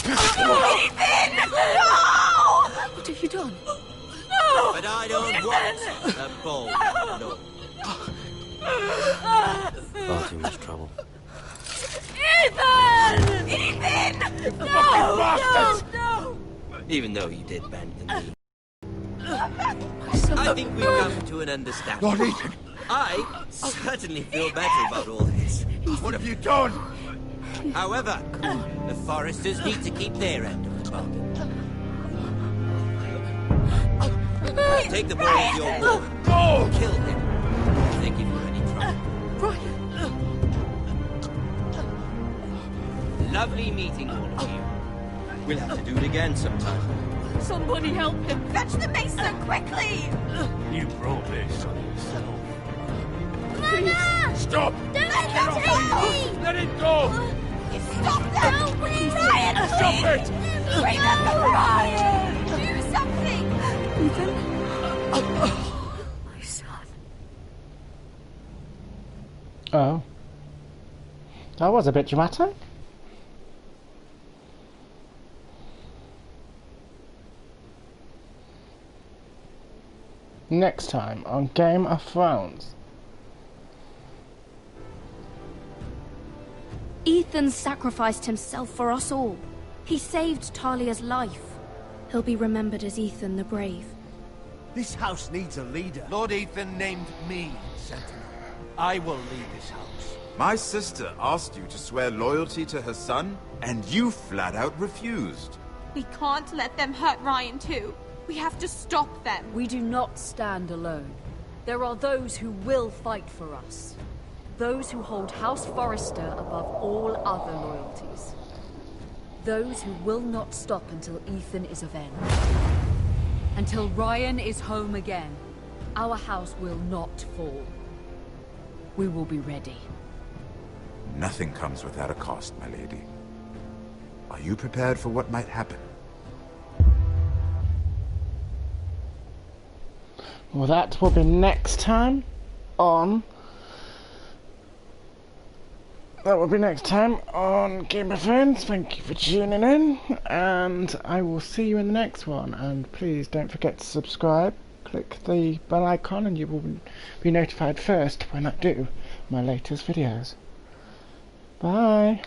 Ethan! No! What have you done? No! But I don't want a bold lord. Far too much trouble. Ethan! Ethan! No! No! No! Even though you did bend the knee. My son. I think we've come to an understanding. Lord Ethan! I certainly feel better about all this. What have you done? However, the Foresters need to keep their end of the bargain. Take the boy as your boy. Go! Kill him. If they give you any trouble. Lovely meeting all of you. We'll have to do it again sometime. Somebody help him! Fetch the mason quickly! You brought this on yourself. Mama! Stop! Don't let him take me! Let it go! Stop them! No, please! Ryan, Stop it! remember Ryan! Do something! My son. Oh. That was a bit dramatic. Next time on Game of Thrones. Ethan sacrificed himself for us all. He saved Talia's life. He'll be remembered as Ethan the Brave. This house needs a leader. Lord Ethan named me Sentinel. I will lead this house. My sister asked you to swear loyalty to her son, and you flat out refused. We can't let them hurt Ryan too. We have to stop them. We do not stand alone. There are those who will fight for us. Those who hold House Forrester above all other loyalties. Those who will not stop until Ethan is avenged. Until Ryan is home again, our house will not fall. We will be ready. Nothing comes without a cost, my lady. Are you prepared for what might happen? Well, that will be next time on... That will be next time on Game of Thrones. Thank you for tuning in, and I will see you in the next one. And please don't forget to subscribe. Click the bell icon and you will be notified first when I do my latest videos. Bye.